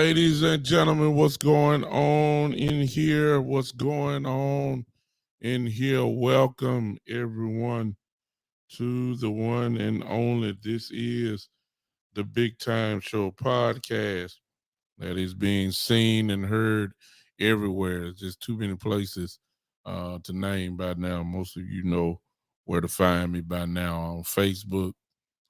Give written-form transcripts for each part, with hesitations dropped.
Ladies and gentlemen, what's going on in here? What's going on in here? Welcome everyone to the one and only. This is the Big Time Show podcast that is being seen and heard everywhere. There's just too many places to name by now. Most of you know where to find me by now on Facebook,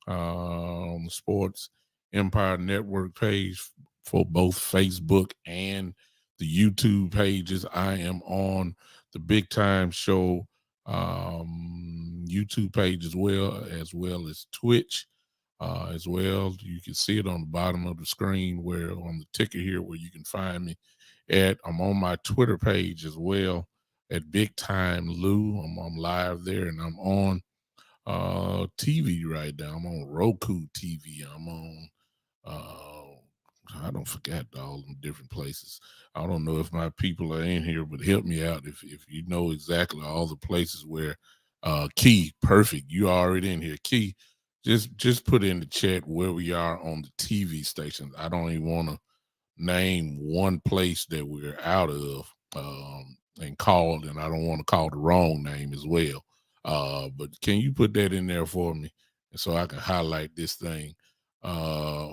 on the Sports Empire Network page for both Facebook and the YouTube pages. I am on the Big Time Show YouTube page as well as Twitch. As well, you can see it on the bottom of the screen where on the ticker here where you can find me at. I'm on my Twitter page as well at Big Time Lou. I'm live there, and I'm on TV right now. I'm on Roku TV. I'm on I don't forget all them different places. I don't know if my people are in here, but help me out if you know exactly all the places where Key, perfect. You already in here. Key, just put in the chat where we are on the TV stations. I don't even want to name one place that we're out of and called, and I don't want to call the wrong name as well. But can you put that in there for me, and so I can highlight this thing?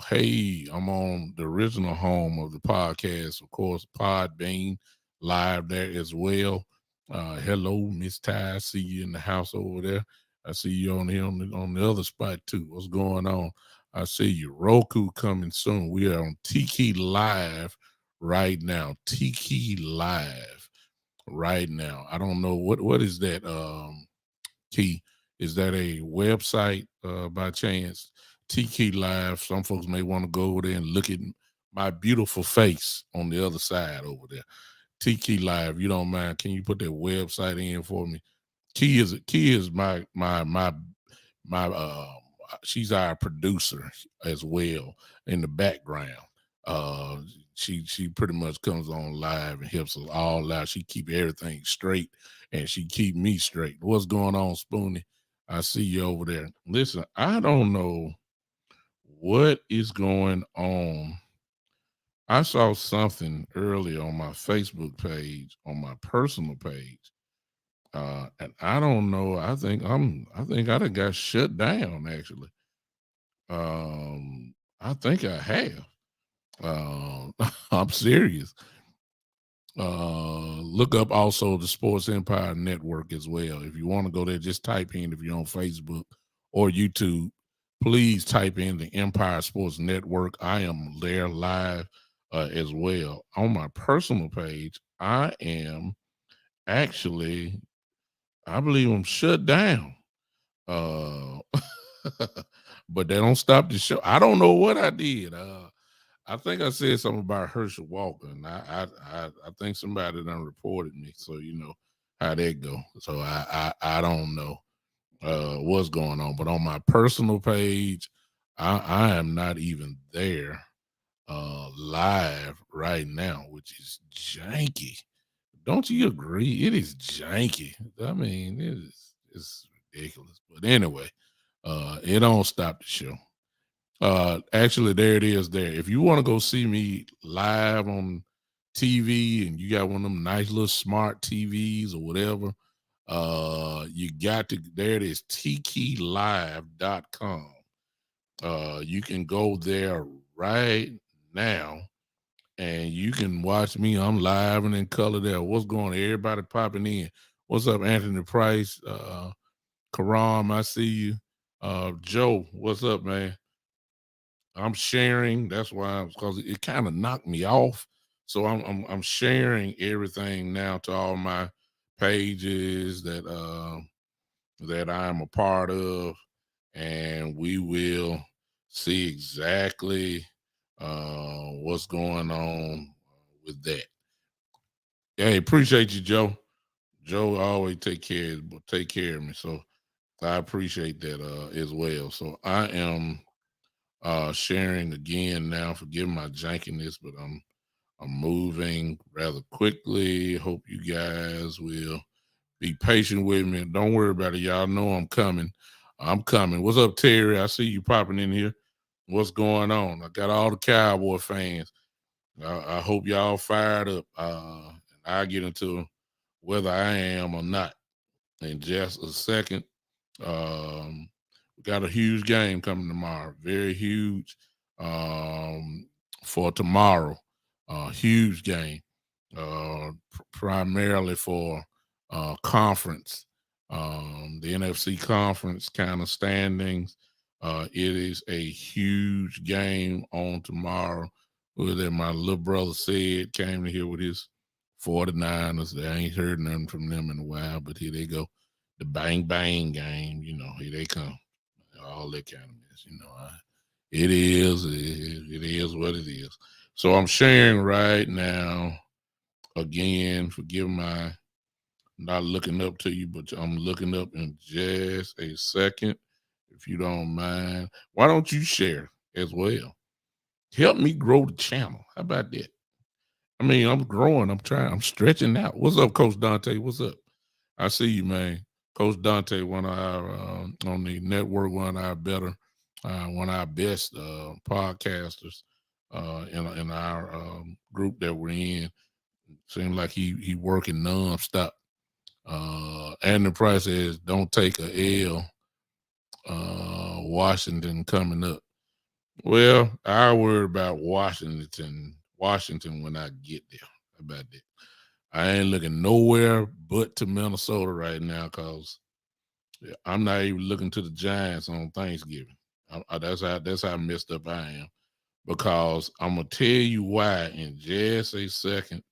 Hey, I'm on the original home of the podcast, of course, Podbean, live there as well. Hello, Miss Ty. I see you in the house over there. I see you on here on the other spot too. What's going on? I see you. Roku coming soon. We are on Tiki Live right now. Tiki Live right now. I don't know what is that Key. Is that a website by chance? Tiki Live. Some folks may want to go over there and look at my beautiful face on the other side over there. Tiki Live. You don't mind? Can you put that website in for me? Key is my she's our producer as well in the background. Uh she pretty much comes on live and helps us all out. She keep everything straight and she keep me straight. What's going on, Spoonie? I see you over there. Listen, I don't know what is going on. I saw something earlier on my Facebook page, on my personal page. And I don't know. I think I done got shut down actually. I think I have. I'm serious. Look up also the Sports Empire Network as well. If you want to go there, just type in, if you're on Facebook or YouTube, please type in the Empire Sports Network. I am there live as well. On my personal page, I am actually, I believe I'm shut down. Uh, but they don't stop the show. I don't know what I did. I think I said something about Herschel Walker, and I think somebody done reported me. So you know how that go. So I don't know what's going on. But on my personal page, I am not even there live right now, which is janky. Don't you agree? It is janky. I mean, it's ridiculous. But anyway, it don't stop the show. Actually, there it is there. If you want to go see me live on TV and you got one of them nice little smart TVs or whatever, you got to, there it is, tikilive.com. You can go there right now and you can watch me. I'm live and in color there. What's going on? Everybody popping in. What's up, Anthony Price? Karam, I see you. Joe, what's up, man? I'm sharing. That's why, because it kind of knocked me off. So I'm sharing everything now to all my pages that I'm a part of, and we will see exactly what's going on with that. Hey, appreciate you, Joe. Joe always take care of me. So I appreciate that as well. So I am sharing again now. Forgive my jankiness, but I'm moving rather quickly. Hope you guys will be patient with me. Don't worry about it. Y'all know I'm coming. I'm coming. What's up, Terry? I see you popping in here. What's going on? I got all the Cowboy fans. I hope y'all fired up. And I'll get into whether I am or not in just a second. Um, we got a huge game coming tomorrow, very huge um, for tomorrow. Huge game, primarily for conference, the NFC conference kind of standings. It is a huge game on tomorrow. That my little brother said came to here with his 49ers. They ain't heard nothing from them in a while, but here they go. The bang bang game, here they come. All that kind of mess, it is what it is. So I'm sharing right now. Again, forgive my not looking up to you, but I'm looking up in just a second, if you don't mind. Why don't you share as well? Help me grow the channel. How about that? I mean, I'm growing. I'm stretching out. What's up, Coach Dante? What's up? I see you, man. Coach Dante, one of our on the network, one of our better, one of our best podcasters in our group that we're in. Seems like he working nonstop. And the price is don't take a L. Washington coming up. Well, I worry about Washington when I get there. How about that? I ain't looking nowhere but to Minnesota right now because I'm not even looking to the Giants on Thanksgiving. That's how messed up I am. Because I'm gonna tell you why in just a second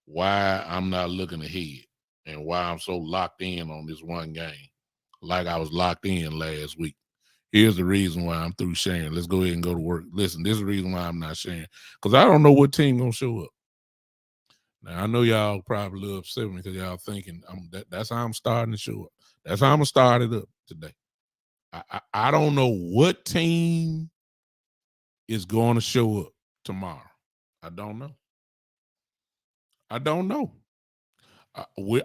why I'm not looking ahead and why I'm so locked in on this one game, like I was locked in last week. Here's the reason why I'm through sharing. Let's go ahead and go to work. Listen, this is the reason why I'm not sharing because I don't know what team gonna show up. Now I know y'all probably a little upset with me because y'all thinking that's how I'm starting to show up. That's how I'm gonna start it up today. I don't know what team is going to show up tomorrow. I don't know. I don't know.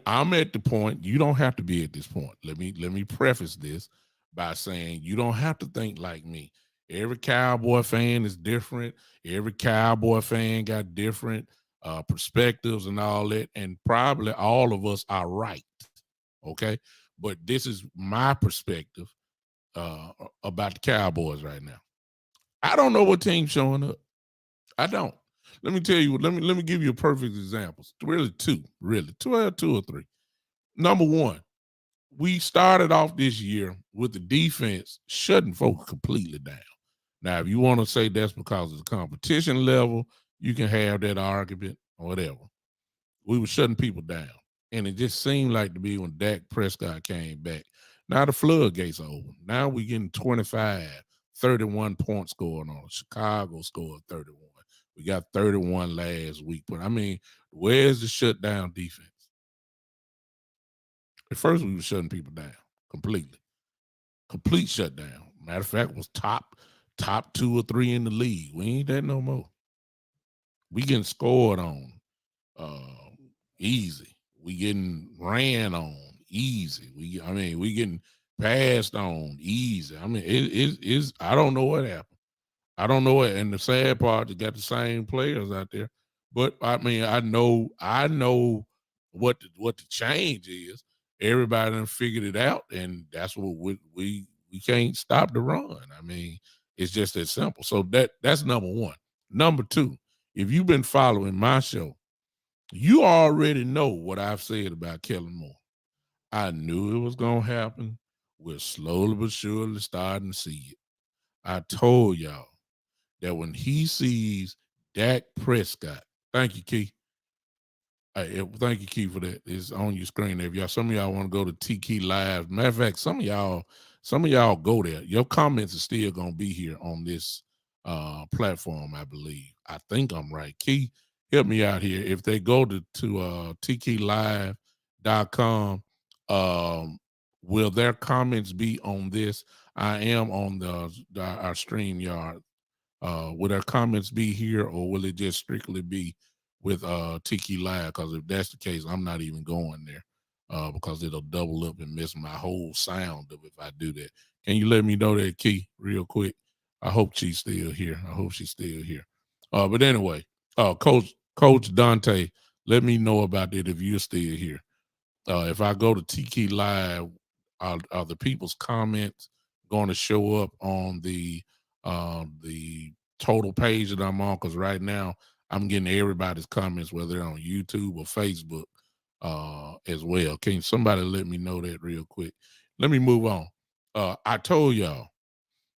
I'm at the point. You don't have to be at this point. Let me preface this by saying you don't have to think like me. Every Cowboy fan is different. Every Cowboy fan got different perspectives and all that, and probably all of us are right. Okay, but this is my perspective about the Cowboys right now. I don't know what team's showing up. I don't. Let me tell you. Let me give you a perfect example. Really, two. Really, two or three. Number one, we started off this year with the defense shutting folks completely down. Now, if you want to say that's because of the competition level, you can have that argument or whatever. We were shutting people down. And it just seemed like to be when Dak Prescott came back. Now the floodgates are open. Now we getting 25, 31 points scoring on. Chicago scored 31. We got 31 last week. But I mean, where's the shutdown defense? At first, we were shutting people down completely. Complete shutdown. Matter of fact, was top two or three in the league. We ain't that no more. We getting scored on uh, easy. We getting ran on easy. We getting passed on easy. I mean, it is. I don't know what happened. I don't know it. And the sad part, they got the same players out there. But I mean, I know what the change is. Everybody done figured it out, and that's what we can't stop the run. I mean, it's just that simple. So that's number one. Number two, if you've been following my show, you already know what I've said about Kellen Moore. I knew it was gonna happen. We're slowly but surely starting to see it. I told y'all that when he sees Dak Prescott, thank you, Key. Thank you, Key, for that. It's on your screen there. If y'all, some of y'all want to go to T Key Live. Matter of fact, some of y'all go there. Your comments are still gonna be here on this platform, I believe. I think I'm right. Key, help me out here. If they go to tkeylive.com, will their comments be on this? I am on our StreamYard. Will their comments be here or will it just strictly be with Tiki Live? Because if that's the case, I'm not even going there because it'll double up and miss my whole sound of if I do that. Can you let me know that, Key, real quick? I hope she's still here. I hope she's still here. But anyway, Coach Dante, let me know about that if you're still here. If I go to Tiki Live, are the people's comments going to show up on the total page that I'm on? Because right now I'm getting everybody's comments, whether they're on YouTube or Facebook, as well. Can somebody let me know that real quick? Let me move on. I told y'all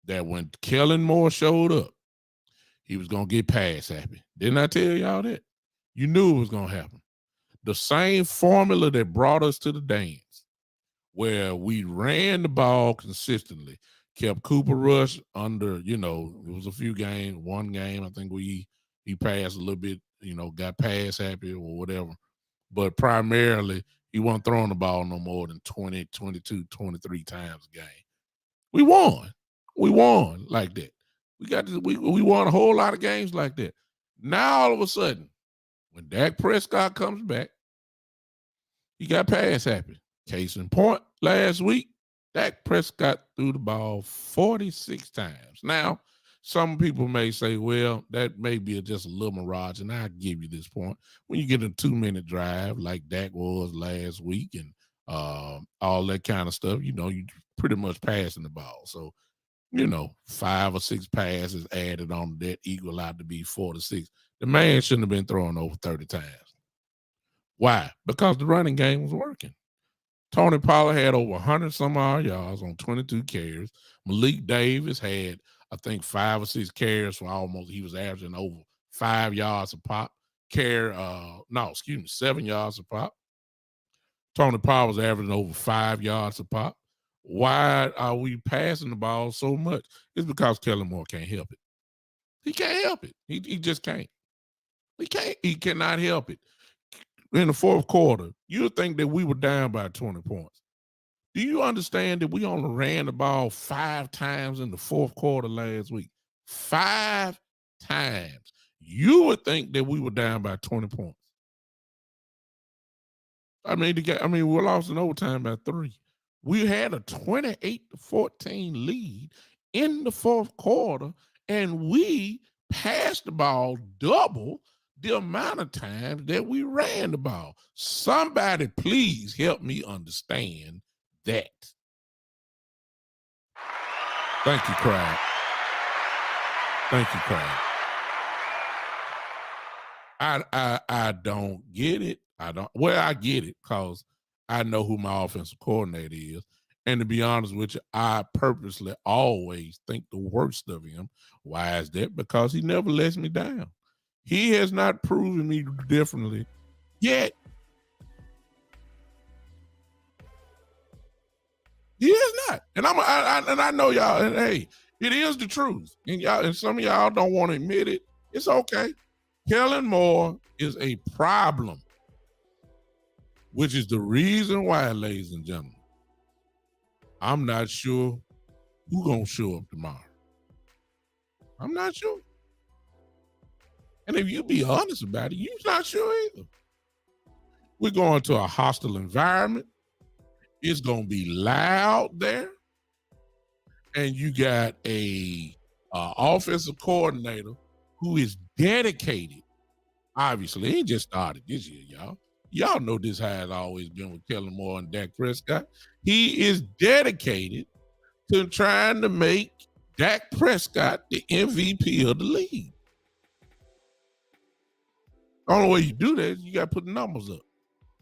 that when Kellen Moore showed up, he was gonna get pass happy. Didn't I tell y'all that? You knew it was gonna happen. The same formula that brought us to the dance, where we ran the ball consistently, kept Cooper Rush under, it was a few games, one game, I think he passed a little bit, got pass happy or whatever. But primarily, he wasn't throwing the ball no more than 20, 22, 23 times a game. We won. We won like that. We won a whole lot of games like that. Now all of a sudden, when Dak Prescott comes back, he got pass happy. Case in point, last week, Dak Prescott threw the ball 46 times. Now, some people may say, well, that may be just a little mirage, and I'll give you this point. When you get a 2-minute drive like Dak was last week and all that kind of stuff, you pretty much passing the ball. So, 5 or 6 passes added on that equal out to be 4 to 6. The man shouldn't have been throwing over 30 times. Why? Because the running game was working. Tony Pollard had over 100 some odd yards on 22 carries. Malik Davis had, I think, 5 or 6 carries for he was averaging over 5 yards a pop. 7 yards a pop. Tony Pollard was averaging over 5 yards a pop. Why are we passing the ball so much? It's because Kellen Moore can't help it. He can't help it. He just can't. He cannot help it. In the fourth quarter, you would think that we were down by 20 points. Do you understand that we only ran the ball 5 times in the fourth quarter last week? 5 times. You would think that we were down by 20 points. We lost in overtime by 3. We had a 28-14 lead in the fourth quarter, and we passed the ball double the amount of times that we ran the ball. Somebody please help me understand that. Thank you, crowd. Thank you, crowd. I don't get it. I get it because I know who my offensive coordinator is. And to be honest with you, I purposely always think the worst of him. Why is that? Because he never lets me down. He has not proven me differently yet. He is not. And I know y'all, and hey, it is the truth. And some of y'all don't want to admit it. It's okay. Kellen Moore is a problem, which is the reason why, ladies and gentlemen, I'm not sure who's going to show up tomorrow. I'm not sure. And if you be honest about it, you're not sure either. We're going to a hostile environment. It's going to be loud there. And you got a offensive coordinator who is dedicated. Obviously, he just started this year, y'all. Y'all know this has always been with Kellen Moore and Dak Prescott. He is dedicated to trying to make Dak Prescott the MVP of the league. The only way you do that is you got to put the numbers up.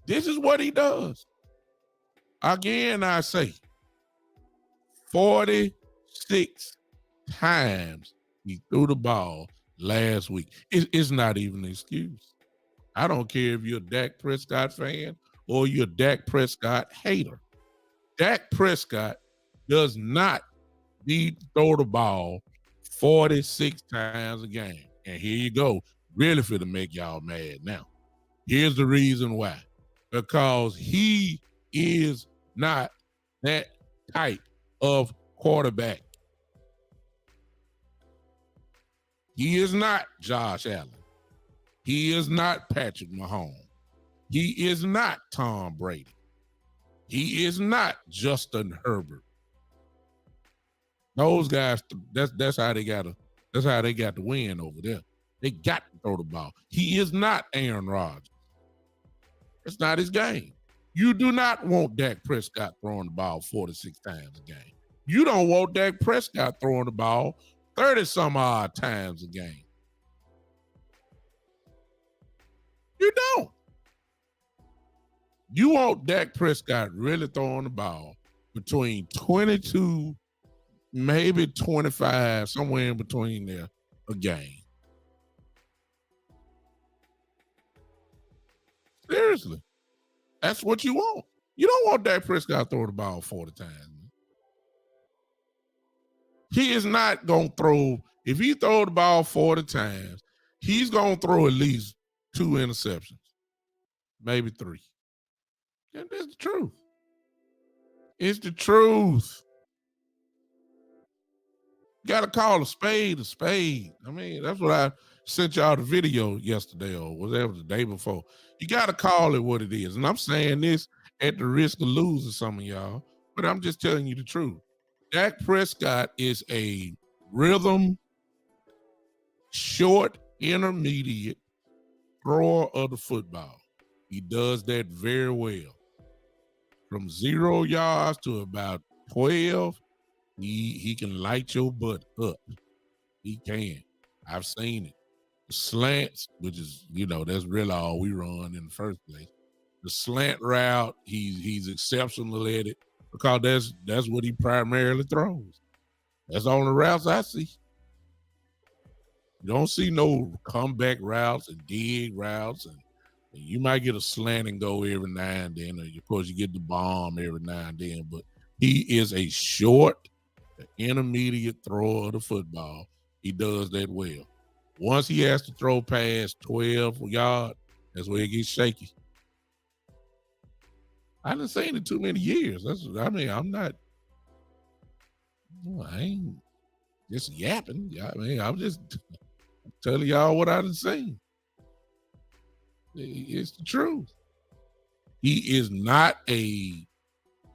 This is what he does. Again, I say 46 times he threw the ball last week. It's not even an excuse. I don't care if you're a Dak Prescott fan or you're a Dak Prescott hater. Dak Prescott does not need to throw the ball 46 times a game. And here you go. Really for to make y'all mad now. Here's the reason why. Because he is not that type of quarterback. He is not Josh Allen. He is not Patrick Mahomes. He is not Tom Brady. He is not Justin Herbert. Those guys, that's how they got to win over there. They got to throw the ball. He is not Aaron Rodgers. It's not his game. You do not want Dak Prescott throwing the ball 46 times a game. You don't want Dak Prescott throwing the ball 30 some odd times a game. You don't. You want Dak Prescott really throwing the ball between 22, maybe 25, somewhere in between there a game. Seriously. That's what you want. You don't want Dak Prescott throwing the ball 40 times. He is not going to throw, if he throw the ball 40 times, he's going to throw at least 2 interceptions, maybe 3. And that's the truth. It's the truth. You got to call a spade a spade. I mean, that's what I sent y'all the video yesterday or whatever the day before. You got to call it what it is. And I'm saying this at the risk of losing some of y'all, but I'm just telling you the truth. Dak Prescott is a rhythm, short, intermediate thrower of the football. He does that very well. From 0 yards to about 12, he can light your butt up. He can. I've seen it. The slants, which is, that's really all we run in the first place. The slant route, he's exceptional at it because that's what he primarily throws. That's the only routes I see. You don't see no comeback routes and dig routes, and you might get a slant and go every now and then, or of course you get the bomb every now and then, but he is a short, intermediate thrower of the football. He does that well. Once he has to throw past 12 yards, that's where it gets shaky. I haven't seen it too many years. I ain't just yapping. I'm just telling y'all what I done seen. It's the truth. He is not a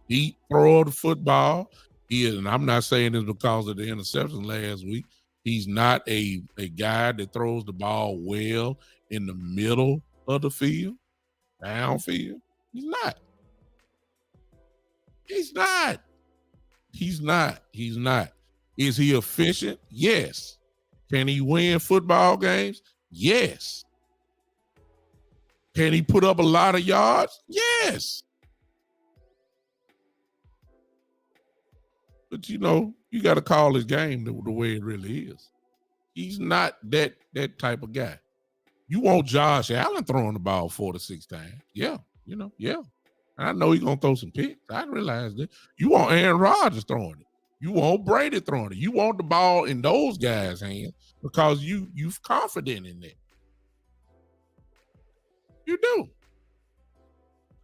deep thrower of the football. He is, and I'm not saying this because of the interception last week. He's not a guy that throws the ball well in the middle of the field, downfield. He's not. He's not. He's not. He's not. Is he efficient? Yes. Can he win football games? Yes. Can he put up a lot of yards? Yes. But you got to call his game the way it really is. He's not that type of guy. You want Josh Allen throwing the ball 4 to 6 times. Yeah. Yeah. I know he's going to throw some picks. I realize that. You want Aaron Rodgers throwing it. You want Brady throwing it. You want the ball in those guys' hands because you're confident in that. You do.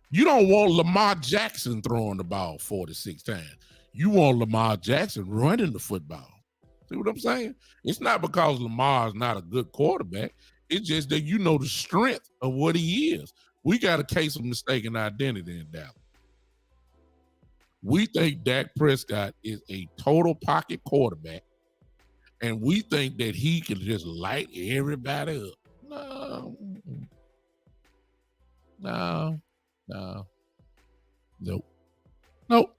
You don't want Lamar Jackson throwing the ball 4 to 6 times. You want Lamar Jackson running the football. See what I'm saying? It's not because Lamar's not a good quarterback. It's just that the strength of what he is. We got a case of mistaken identity in Dallas. We think Dak Prescott is a total pocket quarterback, and we think that he can just light everybody up. No. Nope.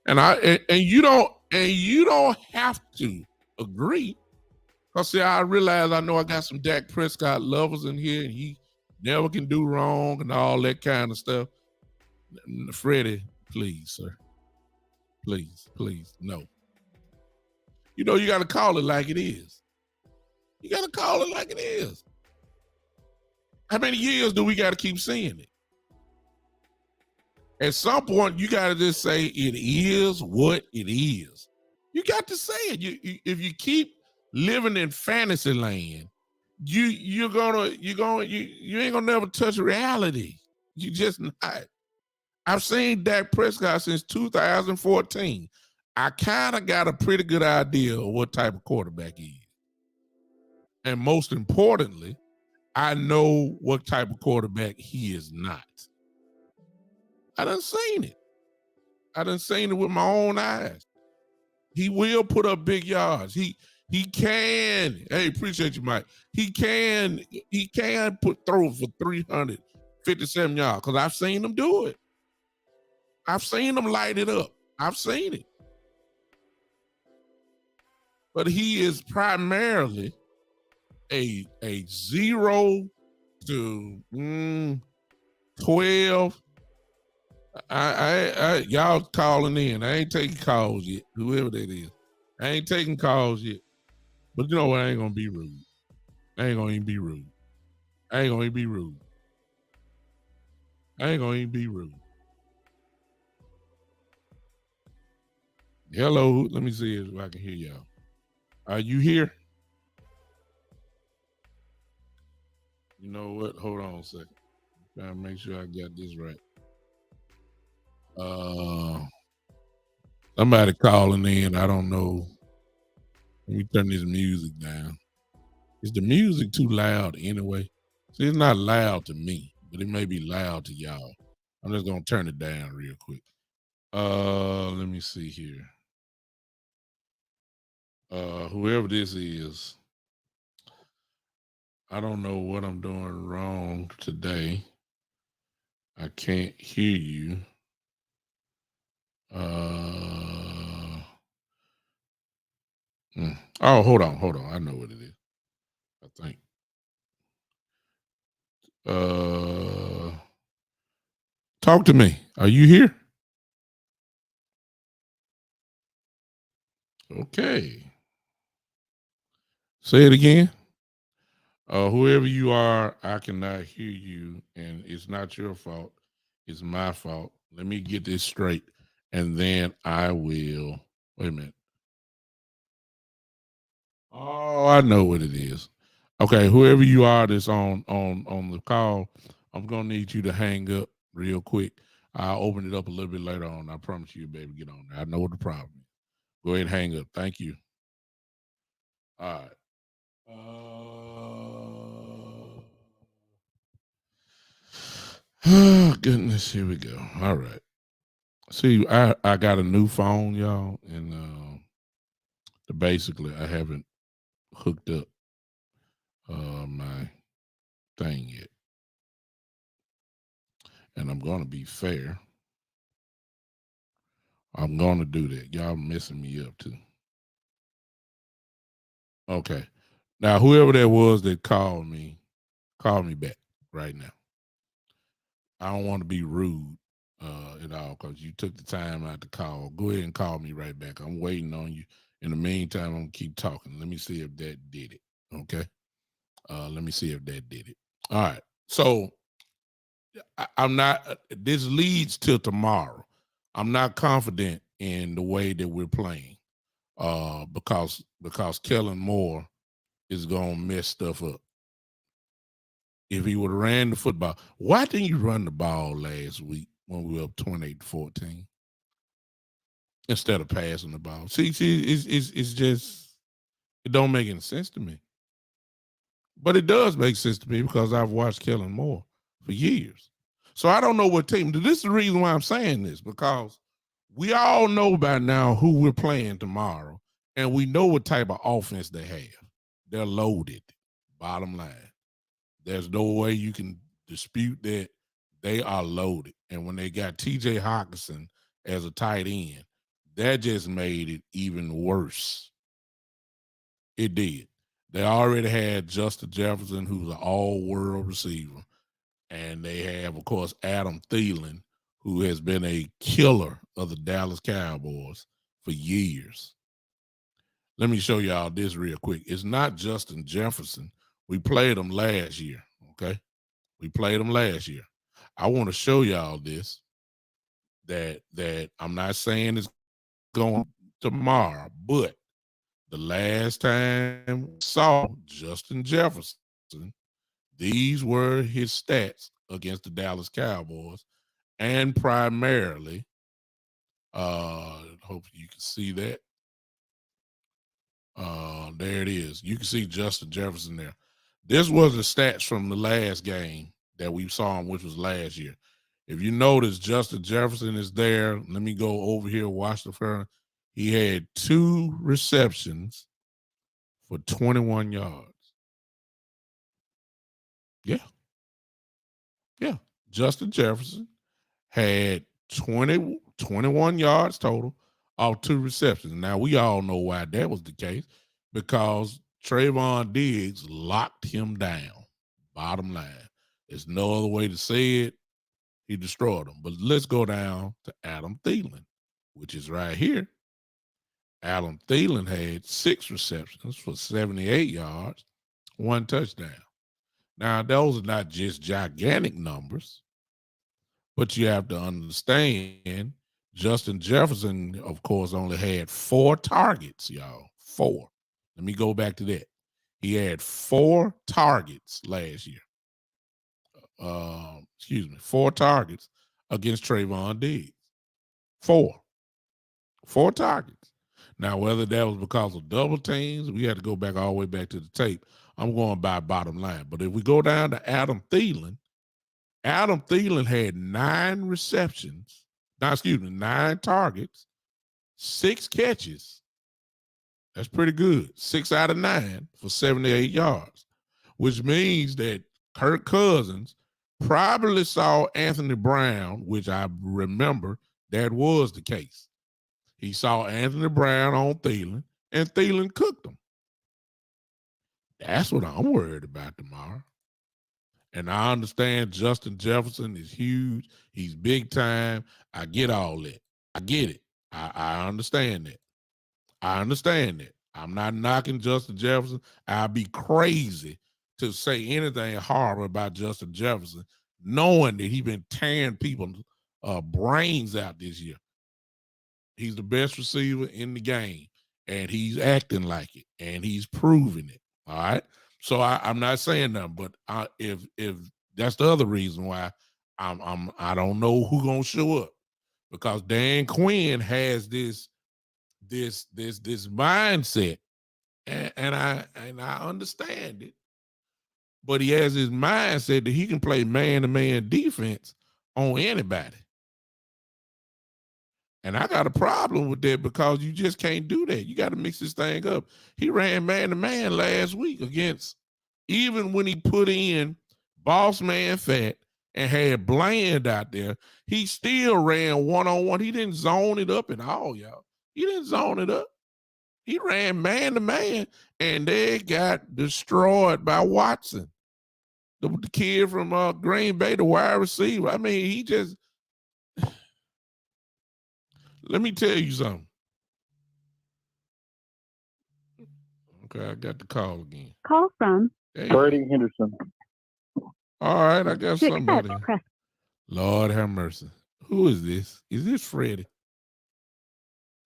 And you don't have to agree. Because I realize I know I got some Dak Prescott lovers in here, and he never can do wrong and all that kind of stuff. Freddie, please, sir. Please, no. You got to call it like it is. You got to call it like it is. How many years do we got to keep seeing it? At some point, you got to just say it is what it is. You got to say it. If you keep living in fantasy land, you ain't gonna never touch reality. You just not. I've seen Dak Prescott since 2014. I kind of got a pretty good idea of what type of quarterback he is. And most importantly, I know what type of quarterback he is not. I done seen it. I done seen it with my own eyes. He will put up big yards. He can. Hey, appreciate you, Mike. He can. He can throw for 357 yards because I've seen him do it. I've seen him light it up. I've seen it. But he is primarily a 0 to 12. Y'all calling in. I ain't taking calls yet. Whoever that is, I ain't taking calls yet. But you know what? I ain't gonna be rude. I ain't gonna even be rude. I ain't gonna even be rude. I ain't gonna even be rude. Hello, let me see if I can hear y'all. Are you here? You know what? Hold on a second. Trying to make sure I got this right. Uh, Somebody calling in. I don't know. Let me turn this music down. Is the music too loud anyway? See, it's not loud to me, but it may be loud to y'all. I'm just gonna turn it down real quick. Let me see here. Whoever this is, I don't know what I'm doing wrong today. I can't hear you. Oh, hold on. I know what it is. I think. Talk to me. Are you here? Okay. Say it again. Whoever you are, I cannot hear you, and it's not your fault. It's my fault. Let me get this straight, and then I will. Wait a minute. Oh, I know what it is. Okay, whoever you are that's on the call, I'm gonna need you to hang up real quick. I'll open it up a little bit later on. I promise you, baby, get on there. I know what the problem is. Go ahead and hang up. Thank you. All right. Oh, goodness, here we go. All right. See, I got a new phone, y'all, and basically I haven't hooked up my thing yet. And I'm gonna be fair. I'm gonna do that. Y'all messing me up too. Okay. Now whoever that was that call me back right now. I don't want to be rude at all because you took the time out to call. Go ahead and call me right back. I'm waiting on you. In the meantime, I'm gonna keep talking. Let me see if that did it. Okay. Let me see if that did it. All right. So I'm not. This leads to tomorrow. I'm not confident in the way that we're playing, because Kellen Moore is gonna mess stuff up. If he would have ran the football, why didn't you run the ball last week when we were up 28-14 instead of passing the ball? See, it's just it don't make any sense to me. But it does make sense to me because I've watched Kellen Moore for years. So I don't know what team. This is the reason why I'm saying this, because we all know by now who we're playing tomorrow, and we know what type of offense they have. They're loaded. Bottom line, there's no way you can dispute that. They are loaded. And when they got T.J. Hawkinson as a tight end, that just made it even worse. It did. They already had Justin Jefferson, who's an all-world receiver. And they have, of course, Adam Thielen, who has been a killer of the Dallas Cowboys for years. Let me show y'all this real quick. It's not Justin Jefferson. We played him last year, okay? We played him last year. I want to show y'all this, that I'm not saying it's going tomorrow, but the last time we saw Justin Jefferson, these were his stats against the Dallas Cowboys, and primarily, hopefully you can see that. There it is. You can see Justin Jefferson there. This was the stats from the last game that we saw him, which was last year. If you notice, Justin Jefferson is there. Let me go over here, watch the front. He had 2 receptions for 21 yards. Yeah. Yeah. Justin Jefferson had 21 yards total off 2 receptions. Now, we all know why that was the case, because Trayvon Diggs locked him down. Bottom line. There's no other way to say it. He destroyed him. But let's go down to Adam Thielen, which is right here. Adam Thielen had 6 receptions for 78 yards, 1 touchdown. Now, those are not just gigantic numbers, but you have to understand Justin Jefferson, of course, only had 4 targets, y'all. 4. Let me go back to that. He had 4 targets last year. 4 targets against Trayvon Diggs. 4 targets. Now, whether that was because of double teams, we had to go back all the way back to the tape. I'm going by bottom line. But if we go down to Adam Thielen had 9 receptions. 9 targets, 6 catches. That's pretty good. 6 out of 9 for 78 yards, which means that Kirk Cousins probably saw Anthony Brown, which I remember that was the case. He saw Anthony Brown on Thielen, and Thielen cooked him. That's what I'm worried about tomorrow. And I understand Justin Jefferson is huge. He's big time. I get all that. I get it. I understand that. I'm not knocking Justin Jefferson. I'd be crazy to say anything horrible about Justin Jefferson, knowing that he's been tearing people's brains out this year. He's the best receiver in the game, and he's acting like it, and he's proving it. All right. So I'm not saying nothing, but if that's the other reason why I don't know who's gonna show up, because Dan Quinn has this mindset, and I understand it, but he has his mindset that he can play man-to-man defense on anybody. And I got a problem with that, because you just can't do that. You got to mix this thing up. He ran man-to-man last week against, even when he put in Boss Man Fat and had Bland out there, he still ran one-on-one. He didn't zone it up at all, y'all. He didn't zone it up. He ran man-to-man, and they got destroyed by Watson, the kid from Green Bay, the wide receiver. I mean, he just... Let me tell you something. Okay, I got the call again. Call from Freddie Henderson. All right, I got somebody. Lord have mercy. Who is this? Is this Freddie?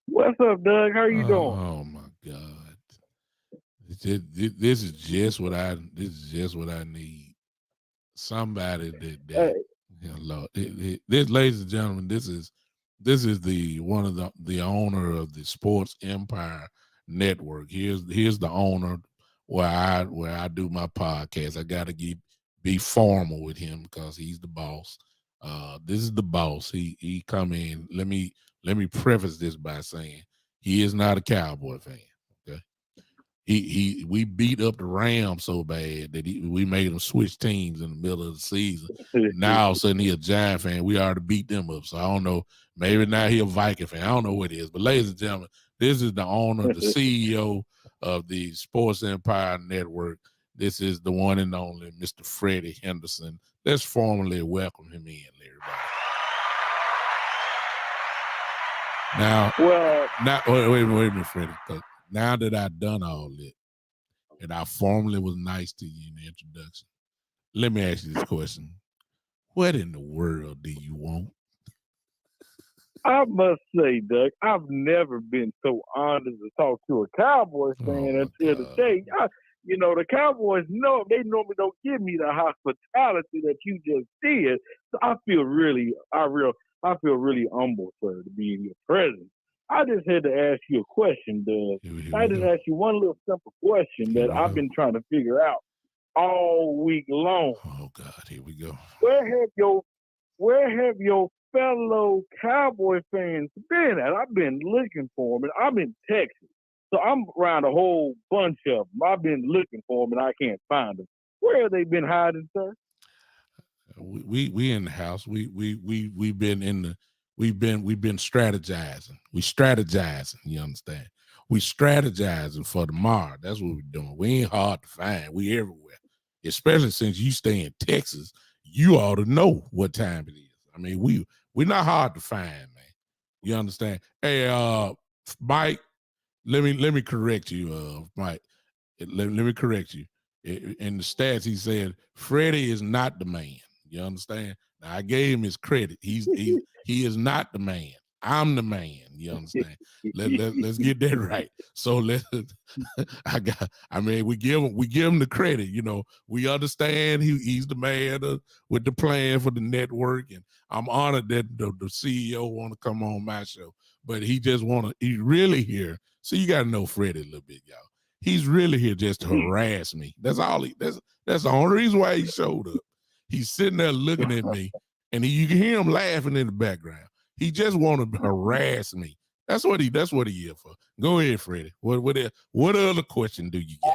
What's up, Doug? How are you doing? Oh my God! This is just what I need. Somebody that Hey. Lord, this, ladies and gentlemen, this is the one of the owner of the Sports Empire Network. Here's the owner where I do my podcast. I got to be formal with him because he's the boss. This is the boss. He come in. Let me preface this by saying he is not a Cowboy fan. Okay, we beat up the Rams so bad that we made him switch teams in the middle of the season. Now all of a sudden he a Giant fan. We already beat them up. So I don't know. Maybe now he a Viking fan. I don't know what it is. But ladies and gentlemen, this is the owner, the CEO of the Sports Empire Network. This is the one and only Mr. Freddie Henderson. Let's formally welcome him in, everybody. Now, wait a minute, Freddie. Now that I've done all that, and I formally was nice to you in the introduction, let me ask you this question. What in the world do you want? I must say, Doug, I've never been so honored to talk to a Cowboys fan until today. The Cowboys they normally don't give me the hospitality that you just did. So I feel really humble, sir, to be in your presence. I just had to ask you a question, Doug. I just asked you one little simple question that I've been trying to figure out all week long. Oh God, here we go. Where have your fellow Cowboy fans been at? I've been looking for them, and I'm in Texas. So I'm around a whole bunch of them. I've been looking for them and I can't find them. Where have they been hiding, sir? We in the house. We've been in the we've been strategizing. We strategizing. You understand? We strategizing for tomorrow. That's what we're doing. We ain't hard to find. We everywhere. Especially since you stay in Texas, you ought to know what time it is. I mean, we're not hard to find, man. You understand? Hey, Mike, let me correct you, Mike. Let me correct you. In the stats, he said Freddie is not the man. You understand? Now, I gave him his credit. He is not the man. I'm the man. You understand? Let's get that right. So we give him the credit. You know, we understand he's the man with the plan for the network, and I'm honored that the CEO want to come on my show. But he really here. So you got to know Freddie a little bit, y'all. He's really here just to harass me. That's all. That's the only reason why he showed up. He's sitting there looking at me, and you can hear him laughing in the background. He just want to harass me. That's what he here for. Go ahead, Freddie. What other question do you got?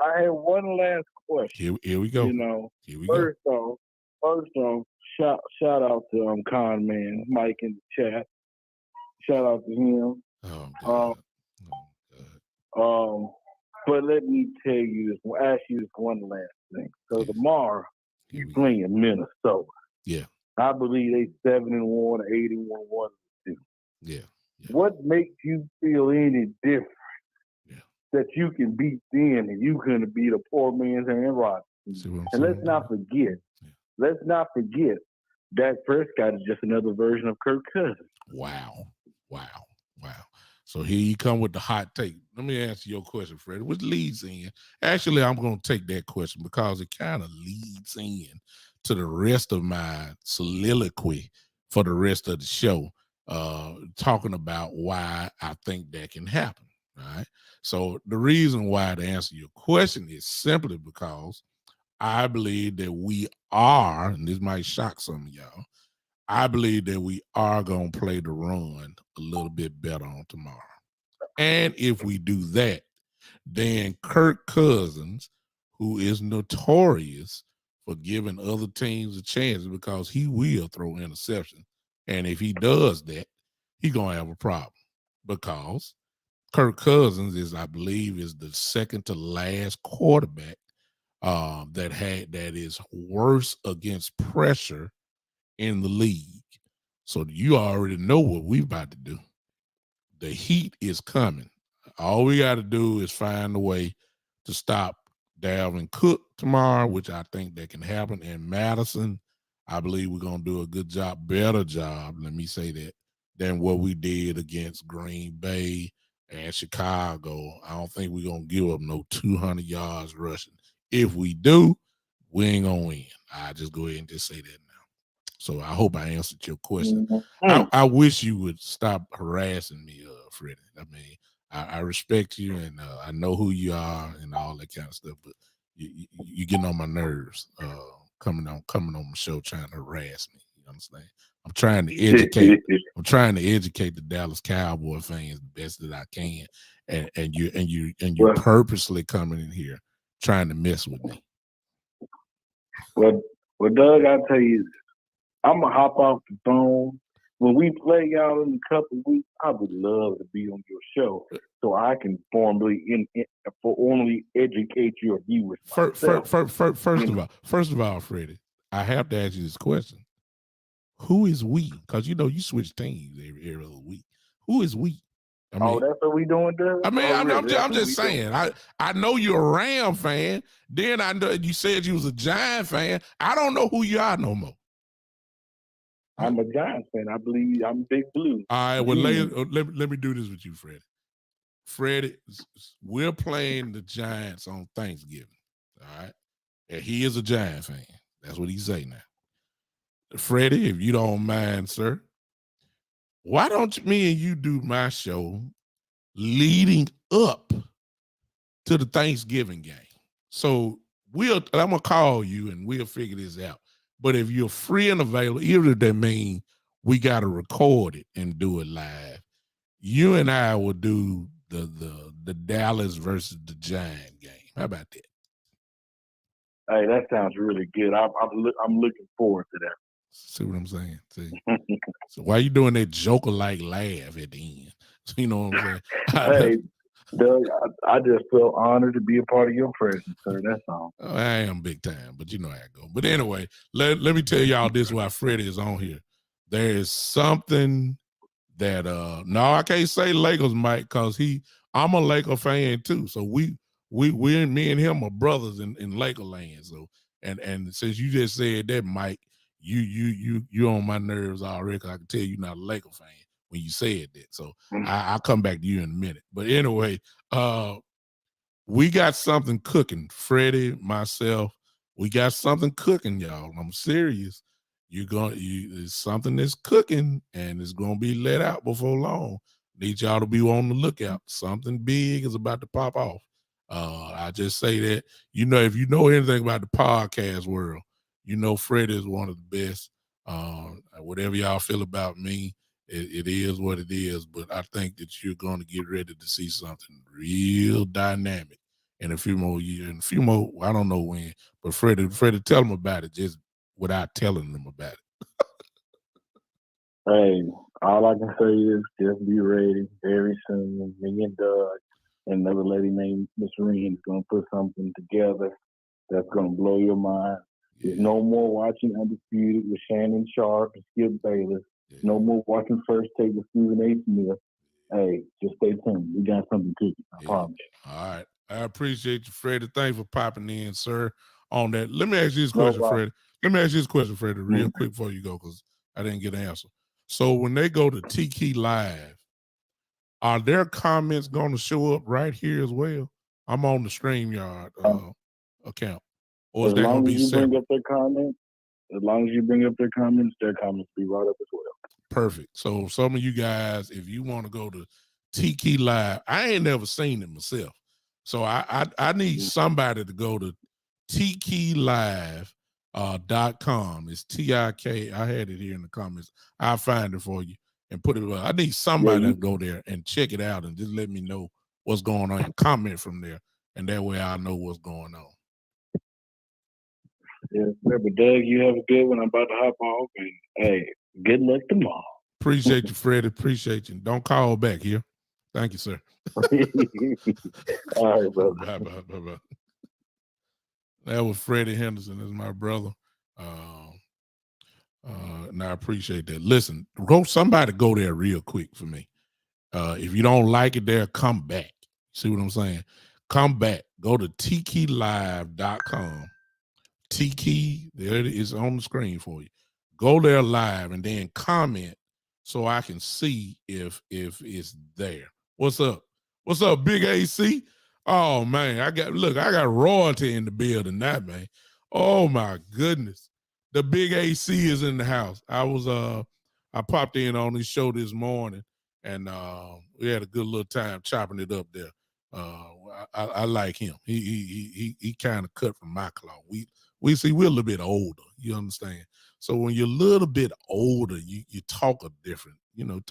I have one last question. Here we go. You know, first off, shout out to Con Man Mike in the chat. Shout out to him. Oh, God. But let me tell you this. Ask you this one last thing. So tomorrow you playing Minnesota. Yeah. I believe they 7-1 or 81-1. Yeah. What makes you feel any different that you can beat them and you couldn't beat a poor man's Aaron Rodgers? And let's not forget Dak Prescott is just another version of Kirk Cousins. Wow. So here you come with the hot take. Let me answer your question, Freddie, which leads in. Actually, I'm going to take that question because it kind of leads in to the rest of my soliloquy for the rest of the show, talking about why I think that can happen. All right. So the reason why, to answer your question, is simply because I believe that we are, and this might shock some of y'all, I believe that we are going to play the run a little bit better on tomorrow. And if we do that, then Kirk Cousins, who is notorious for giving other teams a chance because he will throw interceptions. And if he does that, he's going to have a problem because Kirk Cousins I believe, is the second to last quarterback that is worse against pressure in the league. So you already know what we're about to do. The heat is coming. All we got to do is find a way to stop Dalvin Cook tomorrow, which I think that can happen. And Madison, I believe we're going to do a better job, let me say that, than what we did against Green Bay and Chicago. I don't think we're going to give up no 200 yards rushing. If we do, we ain't going to win. I just go ahead and just say that now. So I hope I answered your question. I wish you would stop harassing me, Freddie. I mean, I respect you and I know who you are and all that kind of stuff, but you getting on my nerves coming on my show trying to harass me. You understand? I'm trying to educate the Dallas Cowboy fans the best that I can, and you're purposely coming in here trying to mess with me. Well, Doug, I'll tell you, I'm gonna hop off the phone. When we play y'all in a couple of weeks, I would love to be on your show so I can formally educate your viewers. First of all, Freddie, I have to ask you this question: who is we? Because you switch teams every other week. Who is we? I mean, that's what we doing, Doug? I mean, I'm just saying. I know you're a Ram fan. Then I know you said you was a Giant fan. I don't know who you are no more. I'm a Giants fan. I believe I'm Big Blue. All right, well, let me do this with you, Freddie. Freddie, we're playing the Giants on Thanksgiving, all right? And he is a Giant fan. That's what he say now. Freddie, if you don't mind, sir, why don't me and you do my show leading up to the Thanksgiving game? So I'm going to call you and we'll figure this out. But if you're free and available, even if that means we got to record it and do it live, you and I will do the Dallas versus the Giant game. How about that? Hey, that sounds really good. I'm looking forward to See what I'm saying? See. that. So why you doing that Joker-like laugh at the end? So you know what I'm saying? Hey, Doug, I just feel honored to be a part of your presence, sir. That's all. I am big time, but you know how I go. But anyway, let me tell y'all this while Freddie is on here. There is something that no, I can't say Lakers, Mike, because I'm a Laker fan too. So we me and him are brothers in Laker land. So and since you just said that, Mike, you on my nerves already, because I can tell you're not a Laker fan when you said that. So I'll come back to you in a minute. But anyway, we got something cooking. Freddie, myself, we got something cooking, y'all. I'm serious. It's something that's cooking, and it's gonna be let out before long. Need y'all to be on the lookout. Something big is about to pop off. I just say that, if you know anything about the podcast world, Freddie is one of the best. Whatever y'all feel about me, it is what it is. But I think that you're going to get ready to see something real dynamic in a few more years. In a few more, I don't know when, but Freddie, tell them about it just without telling them about it. Hey, all I can say is just be ready. Very soon, me and Doug and another lady named Miss Reen is going to put something together that's going to blow your mind. Yeah. There's no more watching Undisputed with Shannon Sharp and Skip Bayless. Yeah. No more watching First Take with Stephen A. Smith. Hey, just stay tuned. We got something cooking. I promise. All right. I appreciate you, Freddie. Thanks for popping in, sir, on that. Let me ask you this question, Freddie. Real quick before you go, because I didn't get an answer. So when they go to Tiki Live, are their comments going to show up right here as well? I'm on the StreamYard account. Or is that going to be separate? Bring up their comments, as long as you bring up their comments be right up as well. Perfect. So some of you guys, if you want to go to Tiki Live, I ain't never seen it myself. So I need somebody to go to tikilive.com. It's TIK. I had it here in the comments. I'll find it for you and put it up. I need somebody to go there and check it out and just let me know what's going on and comment from there. And that way I know what's going on. Yeah, remember, Doug, you have a good one. I'm about to hop off. And hey, good luck tomorrow. Appreciate you, Freddie. Appreciate you. Don't call back here. Thank you, sir. All right, brother. Bye. That was Freddie Henderson. That's my brother. And I appreciate that. Listen, somebody go there real quick for me. If you don't like it there, come back. See what I'm saying? Come back. Go to tikilive.com. Tiki, there it is on the screen for you. Go there live and then comment so I can see if it's there. What's up? What's up, Big AC? Oh man, I got royalty in the building now, man. Oh my goodness. The Big AC is in the house. I popped in on his show this morning and we had a good little time chopping it up there. I like him. He kind of cut from my cloth. We're a little bit older, you understand? So when you're a little bit older, you talk a little different than the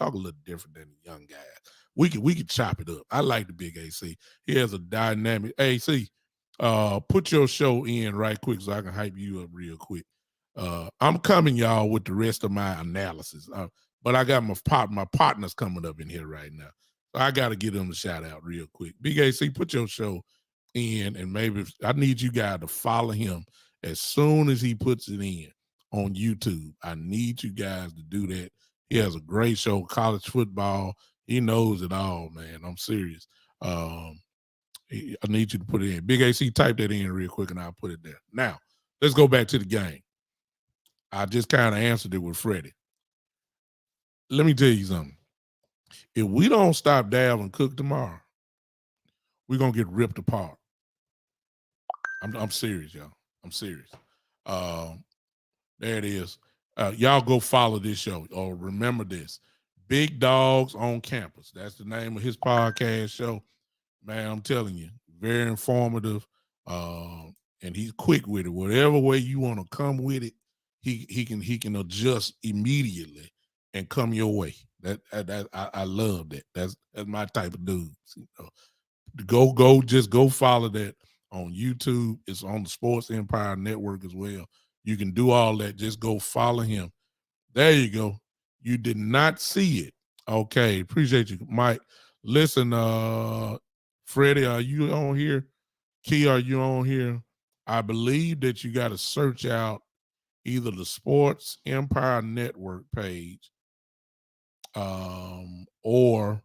young guys. We could chop it up. I like the Big AC. He has a dynamic AC. Put your show in right quick so I can hype you up real quick. I'm coming, y'all, with the rest of my analysis. But I got my partners coming up in here right now. So I got to give them a shout out real quick. Big AC, put your show in, and maybe I need you guys to follow him as soon as he puts it in on YouTube. I need you guys to do that. He has a great show, college football. He knows it all, man. I'm serious. I need you to put it in. Big AC, type that in real quick, and I'll put it there. Now, let's go back to the game. I just kind of answered it with Freddie. Let me tell you something. If we don't stop Dalvin Cook tomorrow, we're going to get ripped apart. I'm serious, y'all. I'm serious. There it is. Y'all go follow this show. Or remember this. Big Dogs on Campus. That's the name of his podcast show. Man, I'm telling you, very informative. And he's quick with it. Whatever way you want to come with it, he can adjust immediately and come your way. I love that. That's my type of dudes. You know, just go follow that on YouTube. It's on the Sports Empire Network as well. You can do all that. Just go follow him. There you go. You did not see it. Okay, appreciate you, Mike. Listen, Freddie, are you on here? Key, are you on here? I believe that you got to search out either the Sports Empire Network page, or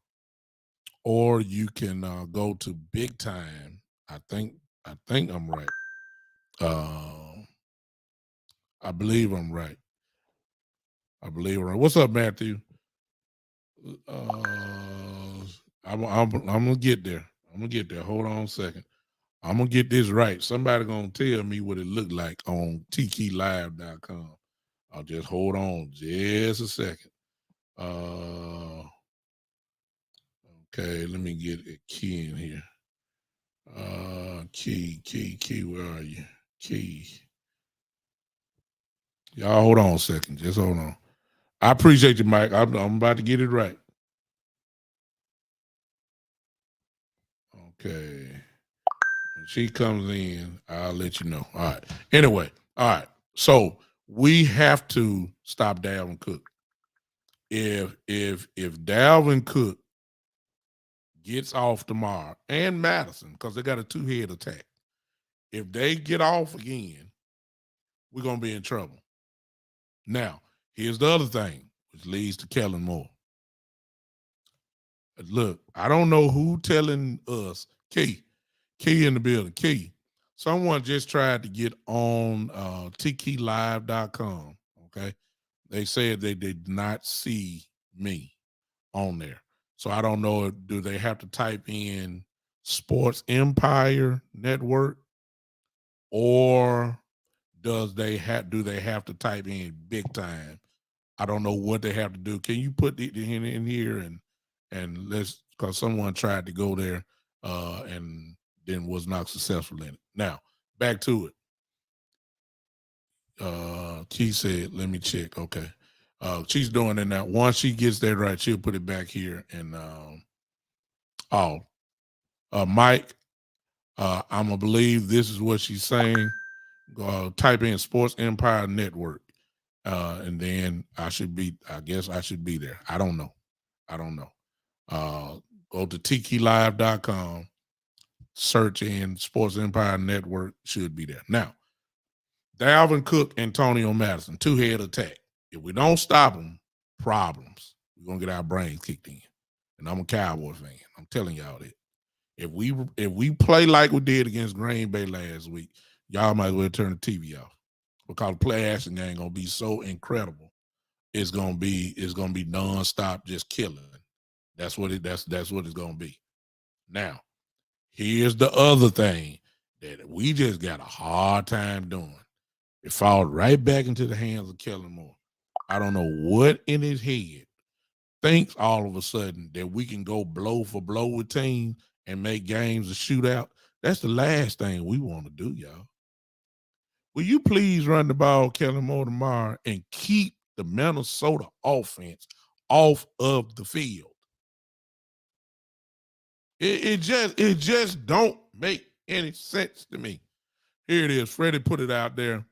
you can go to Big Time. I think I'm right. I believe I'm right. What's up, Matthew? I'm gonna get there. Hold on a second. I'm gonna get this right. Somebody gonna tell me what it looked like on tikilive.com. I'll just hold on just a second. Okay, let me get a key in here. Key, where are you? Key. Y'all hold on a second. Just hold on. I appreciate you, Mike. I'm about to get it right. Okay. When she comes in, I'll let you know. All right. Anyway, all right. So we have to stop Dalvin Cook. If Dalvin Cook gets off tomorrow, and Madison, because they got a two-head attack, if they get off again, we're gonna be in trouble. Now, here's the other thing, which leads to Kellen Moore. Look, I don't know who telling us, Key in the building, Key. Someone just tried to get on tikilive.com, okay? They said they did not see me on there. So I don't know, do they have to type in Sports Empire Network, or do they have to type in Big Time? I don't know what they have to do. Can you put it in here and let's, because someone tried to go there and then was not successful in it. Now, back to it. Key said, let me check. Okay. She's doing it now. Once she gets that right, she'll put it back here. And Mike, I'm gonna believe this is what she's saying. Type in Sports Empire Network, and then I guess I should be there. I don't know. Go to tikilive.com, search in Sports Empire Network, should be there. Now, Dalvin Cook, Antonio Madison, two-head attack. If we don't stop them, problems. We're gonna get our brains kicked in. And I'm a Cowboys fan. I'm telling y'all that. If we play like we did against Green Bay last week, y'all might as well turn the TV off, because the play action game gonna be so incredible. It's gonna be nonstop, just killing. That's what it's gonna be. Now, here's the other thing that we just got a hard time doing. It falls right back into the hands of Kellen Moore. I don't know what in his head thinks all of a sudden that we can go blow for blow with teams and make games a shootout. That's the last thing we want to do, y'all. Will you please run the ball, Kellen Moore, tomorrow, and keep the Minnesota offense off of the field? It just don't make any sense to me. Here it is. Freddie put it out there.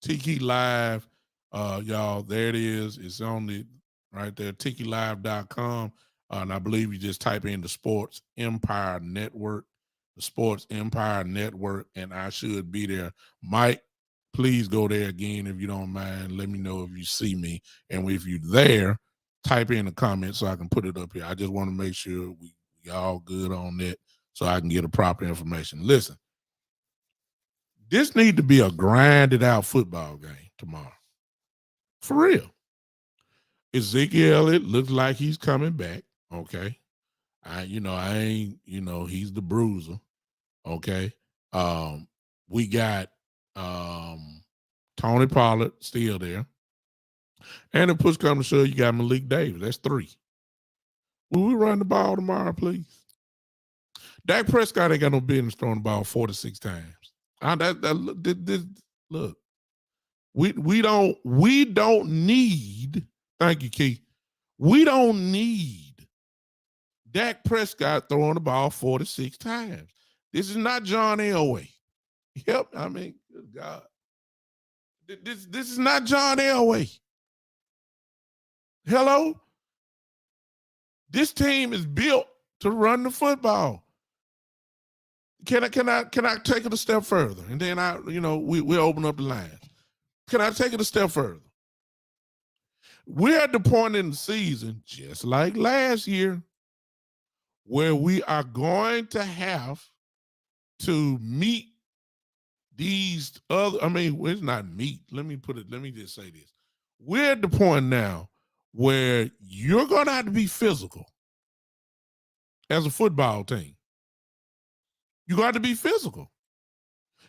Tiki Live, y'all. There it is. It's on the right there, tikilive.com. And I believe you just type in the Sports Empire Network, and I should be there. Mike, please go there again if you don't mind. Let me know if you see me. And if you're there, type in the comments so I can put it up here. I just want to make sure we all good on that so I can get a proper information. Listen, this need to be a grinded out football game tomorrow. For real. Ezekiel Elliott looks like he's coming back. Okay. He's the bruiser. Okay. We got Tony Pollard still there. And if push comes to shove, you got Malik Davis. That's 3. Will we run the ball tomorrow, please? Dak Prescott ain't got no business throwing the ball 4 to 6 times. Look, we don't need. Thank you, Keith. We don't need Dak Prescott throwing the ball 46 times. This is not John Elway. Yep, I mean, good God. This is not John Elway. Hello? This team is built to run the football. Can I take it a step further? And then we open up the lines. Can I take it a step further? We're at the point in the season, just like last year, where we are going to have to meet these other, it's not meet. Let me just say this. We're at the point now where you're going to have to be physical as a football team. You got to be physical.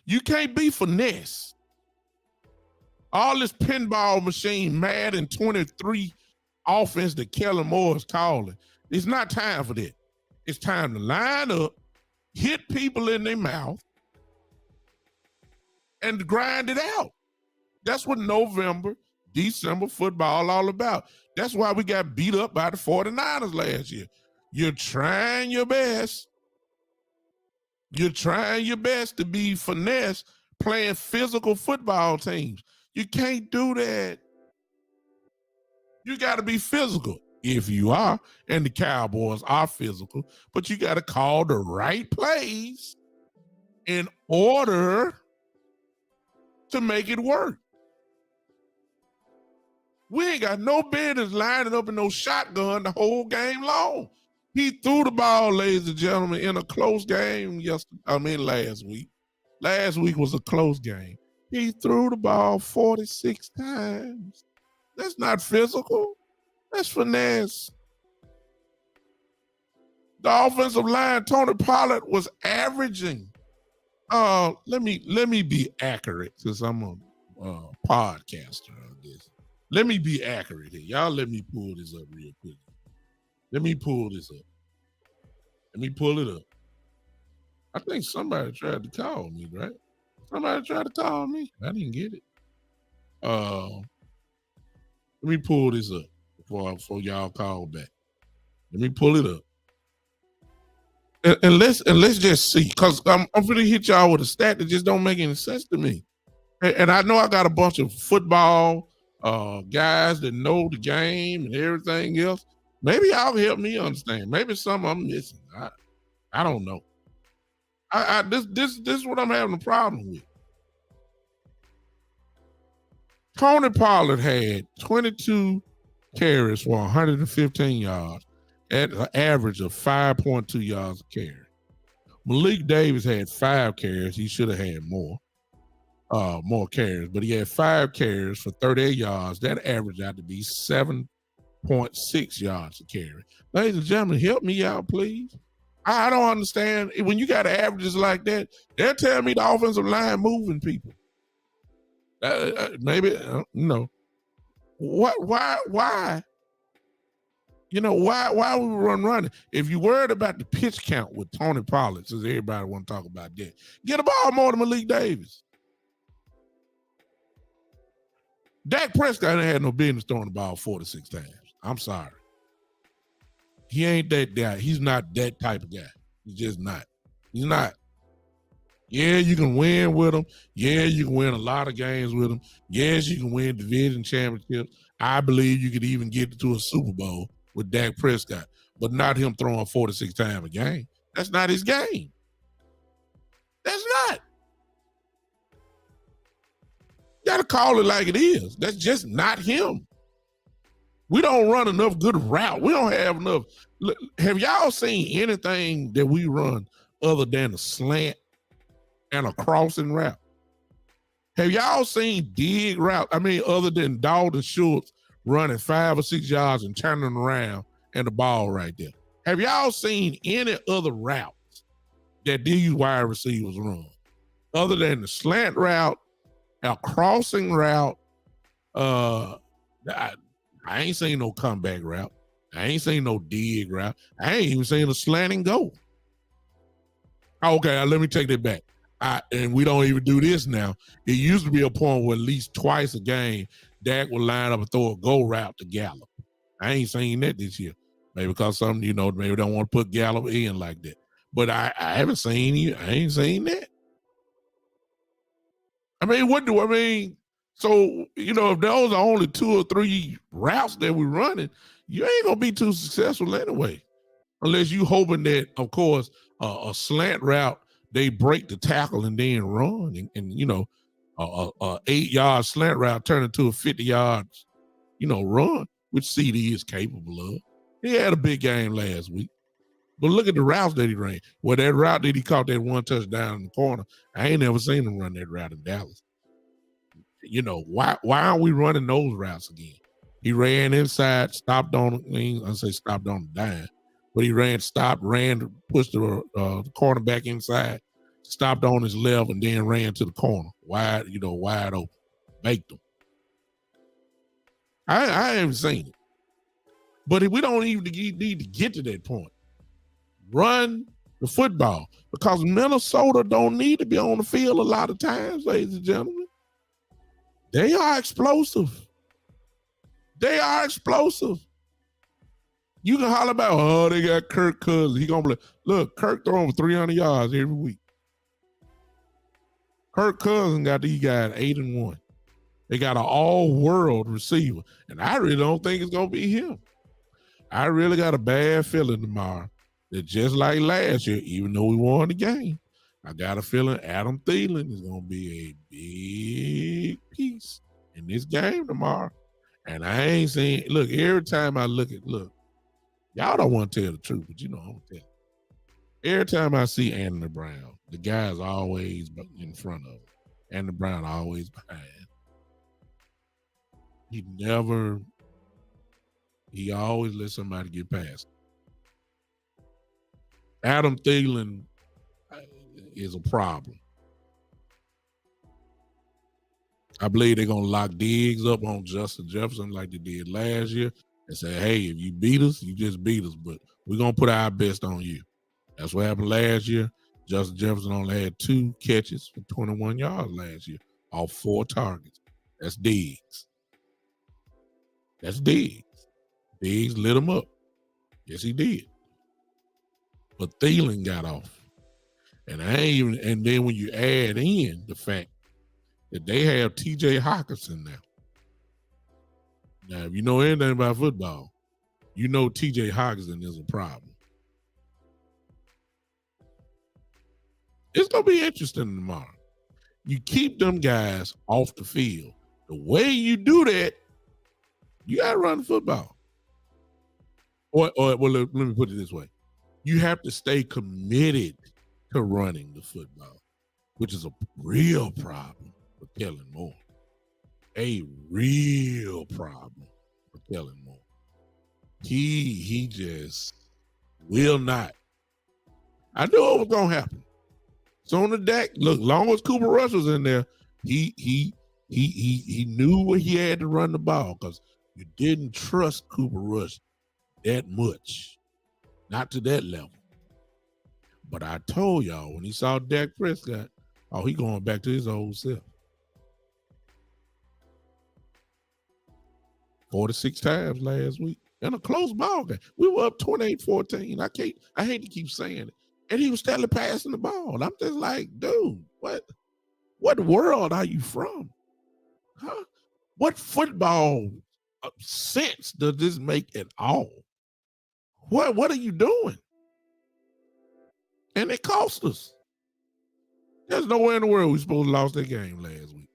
You can't be finesse. All this pinball machine, Madden 23 offense that Kellen Moore is calling, it's not time for that. It's time to line up, hit people in their mouth, and grind it out. That's what November, December football all about. That's why we got beat up by the 49ers last year. You're trying your best. You're trying your best to be finesse playing physical football teams. You can't do that. You got to be physical if you are, and the Cowboys are physical, but you got to call the right plays in order to make it work. We ain't got no business lining up in no shotgun the whole game long. He threw the ball, ladies and gentlemen, in a close game last week. Last week was a close game. He threw the ball 46 times. That's not physical. That's finesse. The offensive line, Tony Pollard was averaging. Let me be accurate since I'm a podcaster on this. Let me be accurate here. Y'all let me pull this up real quick. Let me pull this up. Let me pull it up. I think somebody tried to call me, right? Somebody tried to call me. I didn't get it. Let me pull this up before y'all call back. Let me pull it up. And let's just see, because I'm gonna hit y'all with a stat that just don't make any sense to me. And I know I got a bunch of football guys that know the game and everything else. Maybe y'all can help me understand. Maybe something I'm missing. I don't know. This is what I'm having a problem with. Tony Pollard had 22 carries for 115 yards at an average of 5.2 yards a carry. Malik Davis had 5 carries. He should have had more carries, but he had 5 carries for 38 yards. That averaged out to be 7.6 yards a carry. Ladies and gentlemen, help me out, please. I don't understand. When you got averages like that, they're telling me the offensive line moving people. Maybe, why? Why we running? If you worried about the pitch count with Tony Pollard, since everybody want to talk about that, get a ball more to Malik Davis. Dak Prescott ain't had no business throwing the ball 46 times. I'm sorry. He ain't that guy. He's not that type of guy. He's just not. He's not. Yeah, you can win with him. Yeah, you can win a lot of games with him. Yes, you can win division championships. I believe you could even get to a Super Bowl with Dak Prescott, but not him throwing 46 times a game. That's not his game. That's not. You got to call it like it is. That's just not him. We don't run enough good route. We don't have enough. Have y'all seen anything that we run other than a slant and a crossing route? Have y'all seen dig route? Other than Dalton Schultz running 5 or 6 yards and turning around and the ball right there. Have y'all seen any other routes that these wide receivers run other than the slant route, a crossing route? I ain't seen no comeback route. I ain't seen no dig route. I ain't even seen a slant and go. Okay, let me take that back. And we don't even do this now. It used to be a point where at least twice a game, Dak would line up and throw a go route to Gallup. I ain't seen that this year. Maybe because some, maybe don't want to put Gallup in like that. But I haven't seen you. I ain't seen that. I mean, so, if those are only 2 or 3 routes that we're running, you ain't going to be too successful anyway. Unless you hoping that, of course, a slant route, they break the tackle and then run. And a 8-yard slant route turn into a 50 yards, run, which CD is capable of. He had a big game last week. But look at the routes that he ran. Well, that route that he caught that 1 touchdown in the corner, I ain't never seen him run that route in Dallas. Why aren't we running those routes again? He ran inside, stopped on the dime, but he pushed the cornerback inside, stopped on his left, and then ran to the corner, wide open, baked him. I haven't seen it. But we don't even need to get to that point. Run the football, because Minnesota don't need to be on the field a lot of times, ladies and gentlemen. They are explosive. You can holler about, they got Kirk Cousins. He gonna play. Look, Kirk throwing for 300 yards every week. Kirk Cousins got these guys 8-1. They got an all-world receiver, and I really don't think it's gonna be him. I really got a bad feeling tomorrow that just like last year, even though we won the game, I got a feeling Adam Thielen is going to be a big piece in this game tomorrow. And I ain't seen, look, every time I look, y'all don't want to tell the truth, but I'm going to tell. Every time I see Anthony Brown, the guy's always in front of him. Anthony Brown always behind. He always lets somebody get past him. Adam Thielen is a problem. I believe they're going to lock Diggs up on Justin Jefferson like they did last year and say, hey, if you beat us, you just beat us, but we're going to put our best on you. That's what happened last year. Justin Jefferson only had 2 catches for 21 yards last year off 4 targets. That's Diggs. Diggs lit him up. Yes, he did. But Thielen got off. And then when you add in the fact that they have TJ Hawkinson now. Now, if you know anything about football, you know TJ Hawkinson is a problem. It's going to be interesting tomorrow. You keep them guys off the field. The way you do that, you got to run the football. Or let me put it this way. You have to stay committed to running the football, which is a real problem for Kellen Moore. A real problem for Kellen Moore. He just will not. I knew it was going to happen. So on the deck, look, long as Cooper Rush was in there, he knew what he had to run the ball because you didn't trust Cooper Rush that much. Not to that level. But I told y'all, when he saw Dak Prescott, he going back to his old self. 46 times last week. In a close ball game. We were up 28-14. I hate to keep saying it. And he was steadily passing the ball. I'm just like, dude, what world are you from? Huh? What football sense does this make at all? What are you doing? And it cost us. There's nowhere in the world we're supposed to lost that game last week.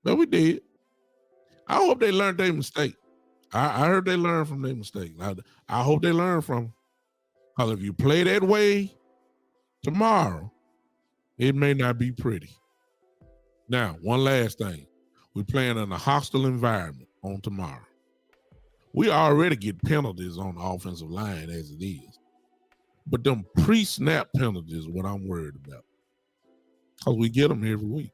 But we did. I hope they learned their mistake. I heard they learned from their mistake. I hope they learn from them. Because if you play that way tomorrow, it may not be pretty. Now, one last thing. We're playing in a hostile environment on tomorrow. We already get penalties on the offensive line as it is. But them pre-snap penalties is what I'm worried about. Because we get them every week.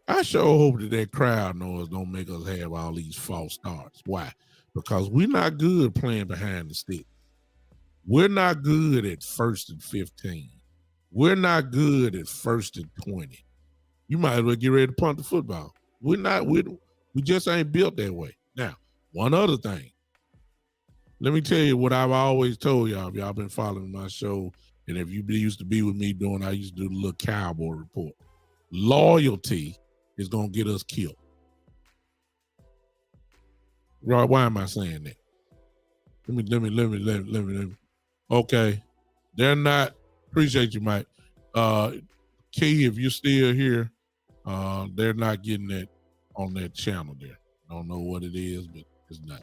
I sure hope that crowd noise don't make us have all these false starts. Why? Because we're not good playing behind the stick. We're not good at 1st and 15. We're not good at 1st and 20. You might as well get ready to punt the football. We just ain't built that way. Now, one other thing. Let me tell you what I've always told y'all. If y'all been following my show, and if you used to be with me I used to do the little cowboy report. Loyalty is gonna get us killed. Right? Why am I saying that? Let me. Okay, they're not. Appreciate you, Mike. Key, if you're still here, they're not getting that on that channel there. Don't know what it is, but it's not.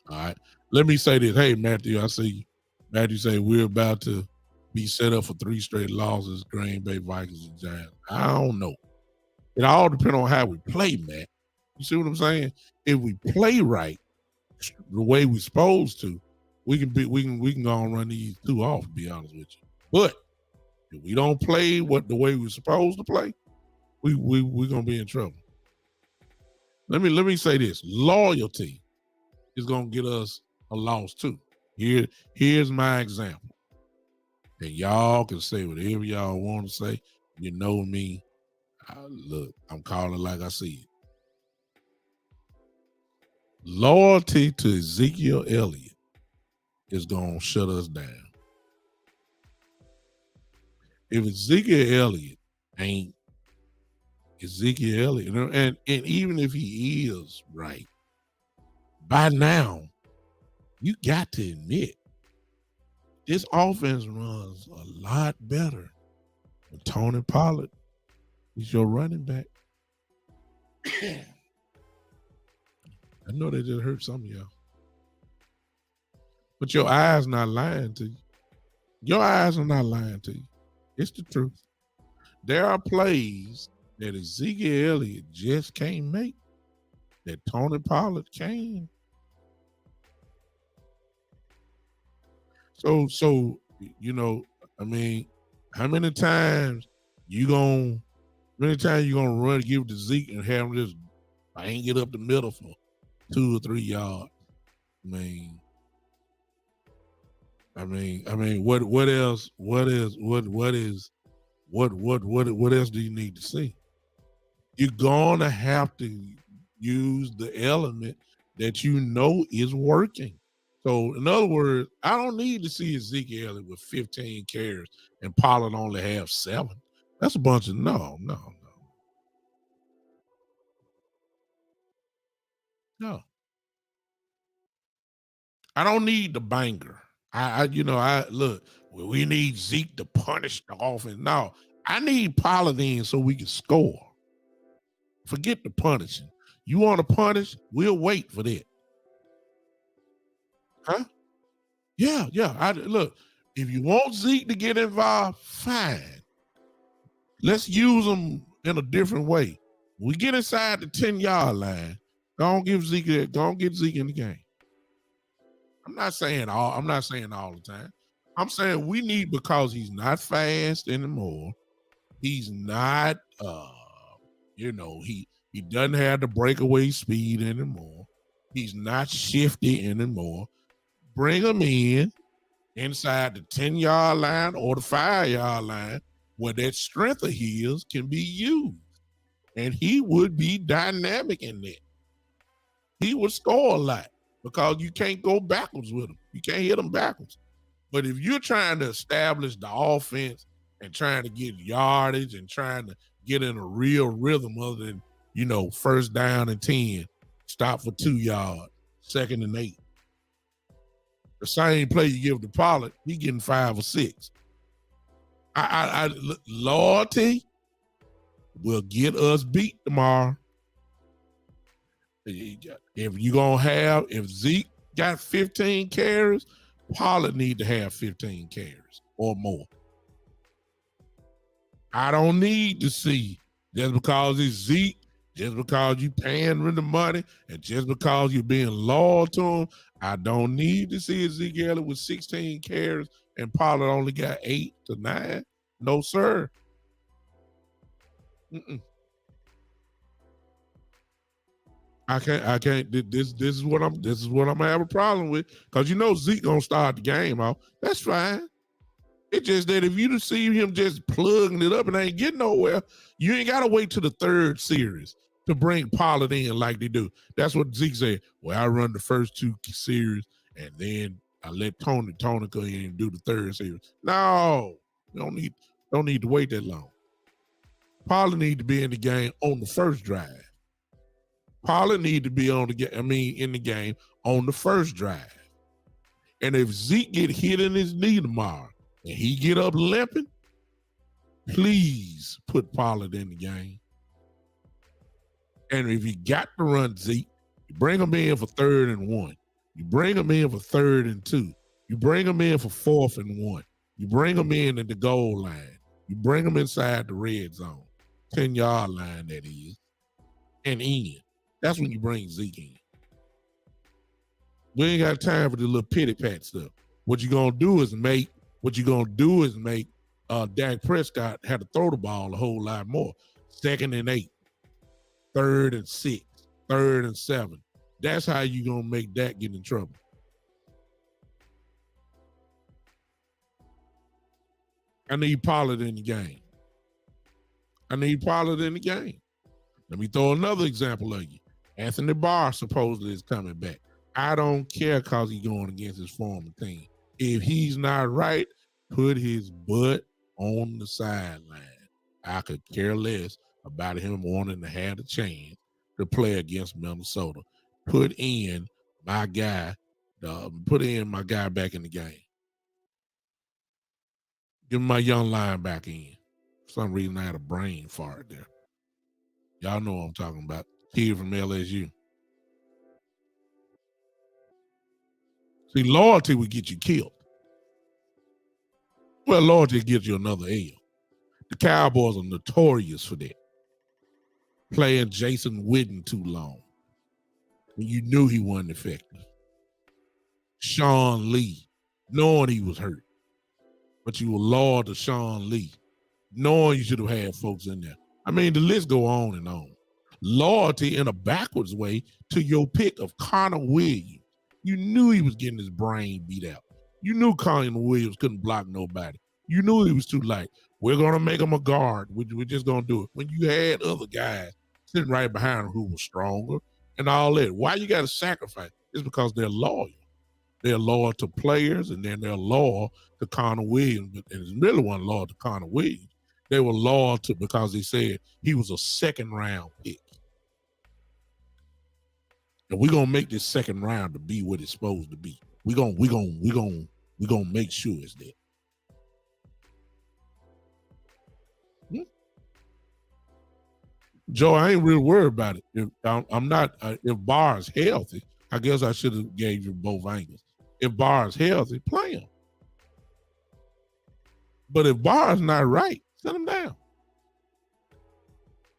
All right. Let me say this. Hey, Matthew, I see you. Matthew say we're about to be set up for 3 straight losses, Green Bay Vikings and Giants. I don't know. It all depends on how we play, Matt. You see what I'm saying? If we play right, the way we're supposed to, we can go and run these 2 off, to be honest with you. But if we don't play the way we're supposed to play, we're gonna be in trouble. Let me say this. Loyalty is gonna get us a loss too. Here's my example. And y'all can say whatever y'all want to say. You know me. Look, I'm calling like I see it. Loyalty to Ezekiel Elliott is going to shut us down. If Ezekiel Elliott ain't Ezekiel Elliott, and even if he is right, by now, you got to admit, this offense runs a lot better when Tony Pollard is your running back. I know they just hurt some of y'all. But your eyes not lying to you. Your eyes are not lying to you. It's the truth. There are plays that Ezekiel Elliott just can't make that Tony Pollard can. So you know, I mean, how many times you gonna run, give it to Zeke and have him just bang it up the middle for 2 or 3 yards? I mean, what else? What else do you need to see? You're gonna have to use the element that you know is working. So, in other words, I don't need to see Ezekiel Elliott with 15 carries and Pollard only have 7. That's a bunch of no. I don't need the banger. Look, we need Zeke to punish the offense. No, I need Pollard in so we can score. Forget the punishing. You want to punish? We'll wait for that. Huh? Yeah. Look, if you want Zeke to get involved, fine. Let's use him in a different way. When we get inside the 10-yard line, don't get Zeke in the game. I'm not saying all the time. I'm saying we need, because he's not fast anymore. He's not he doesn't have the breakaway speed anymore. He's not shifty anymore. Bring him in inside the 10-yard line or the 5-yard line where that strength of his can be used. And he would be dynamic in that. He would score a lot because you can't go backwards with him. You can't hit him backwards. But if you're trying to establish the offense and trying to get yardage and trying to get in a real rhythm other than, first down and 10, stop for 2 yards, 2nd and 8. The same play you give to Pollard, he getting 5 or 6. Loyalty will get us beat tomorrow. If Zeke got 15 carries, Pollard need to have 15 carries or more. I don't need to see just because it's Zeke, just because you paying him the money, and just because you're being loyal to him. I don't need to see Ezekiel with 16 carries and Pollard only got 8 to 9. No, sir. I can't. This is what I'm gonna have a problem with, because Zeke gonna start the game off. That's fine. It's just that if you see him just plugging it up and ain't getting nowhere, you ain't gotta wait till the 3rd series. to bring Pollard in like they do. That's what Zeke said. Well, I run the first 2 series and then I let Tony go in and do the 3rd series. No, you don't need to wait that long. Pollard need to be in the game on the first drive. Pollard need to be in the game on the first drive. And if Zeke get hit in his knee tomorrow and he get up limping, please put Pollard in the game. And if you got to run Zeke, you bring him in for 3rd and 1. You bring him in for 3rd and 2. You bring him in for 4th and 1. You bring him in at the goal line. You bring him inside the red zone, 10-yard line that is, and in. That's when you bring Zeke in. We ain't got time for the little pity pat stuff. What you're gonna do is make Dak Prescott have to throw the ball a whole lot more. 2nd and 8, 3rd and 6, 3rd and 7. That's how you gonna make Dak get in trouble. I need Pollard in the game. Let me throw another example of you. Anthony Barr supposedly is coming back. I don't care because he's going against his former team. If he's not right, put his butt on the sideline. I could care less about him wanting to have a chance to play against Minnesota. Put in my guy back in the game. Give my young linebacker in. For some reason, I had a brain fart there. Y'all know what I'm talking about. Kid from LSU. See, loyalty would get you killed. Well, loyalty gets you another L. The Cowboys are notorious for that. Playing Jason Witten too long. When you knew he wasn't effective. Sean Lee, knowing he was hurt. But you were loyal to Sean Lee, knowing you should have had folks in there. I mean, the list go on and on. Loyalty in a backwards way to your pick of Connor Williams. You knew he was getting his brain beat out. You knew Connor Williams couldn't block nobody. You knew he was too light. We're going to make him a guard. We're just going to do it. When you had other guys sitting right behind him who were stronger and all that, why you got to sacrifice? It's because they're loyal. They're loyal to players, and then they're loyal to Connor Williams. And it's really one loyal to Connor Williams. They were loyal to because they said he was a 2nd round pick. And we're gonna make this 2nd round to be what it's supposed to be. We're gonna make sure it's there. Joe, I ain't really worried about it. If Barr is healthy, I guess I should have gave you both angles. If Barr is healthy, play him. But if Barr is not right, send him down.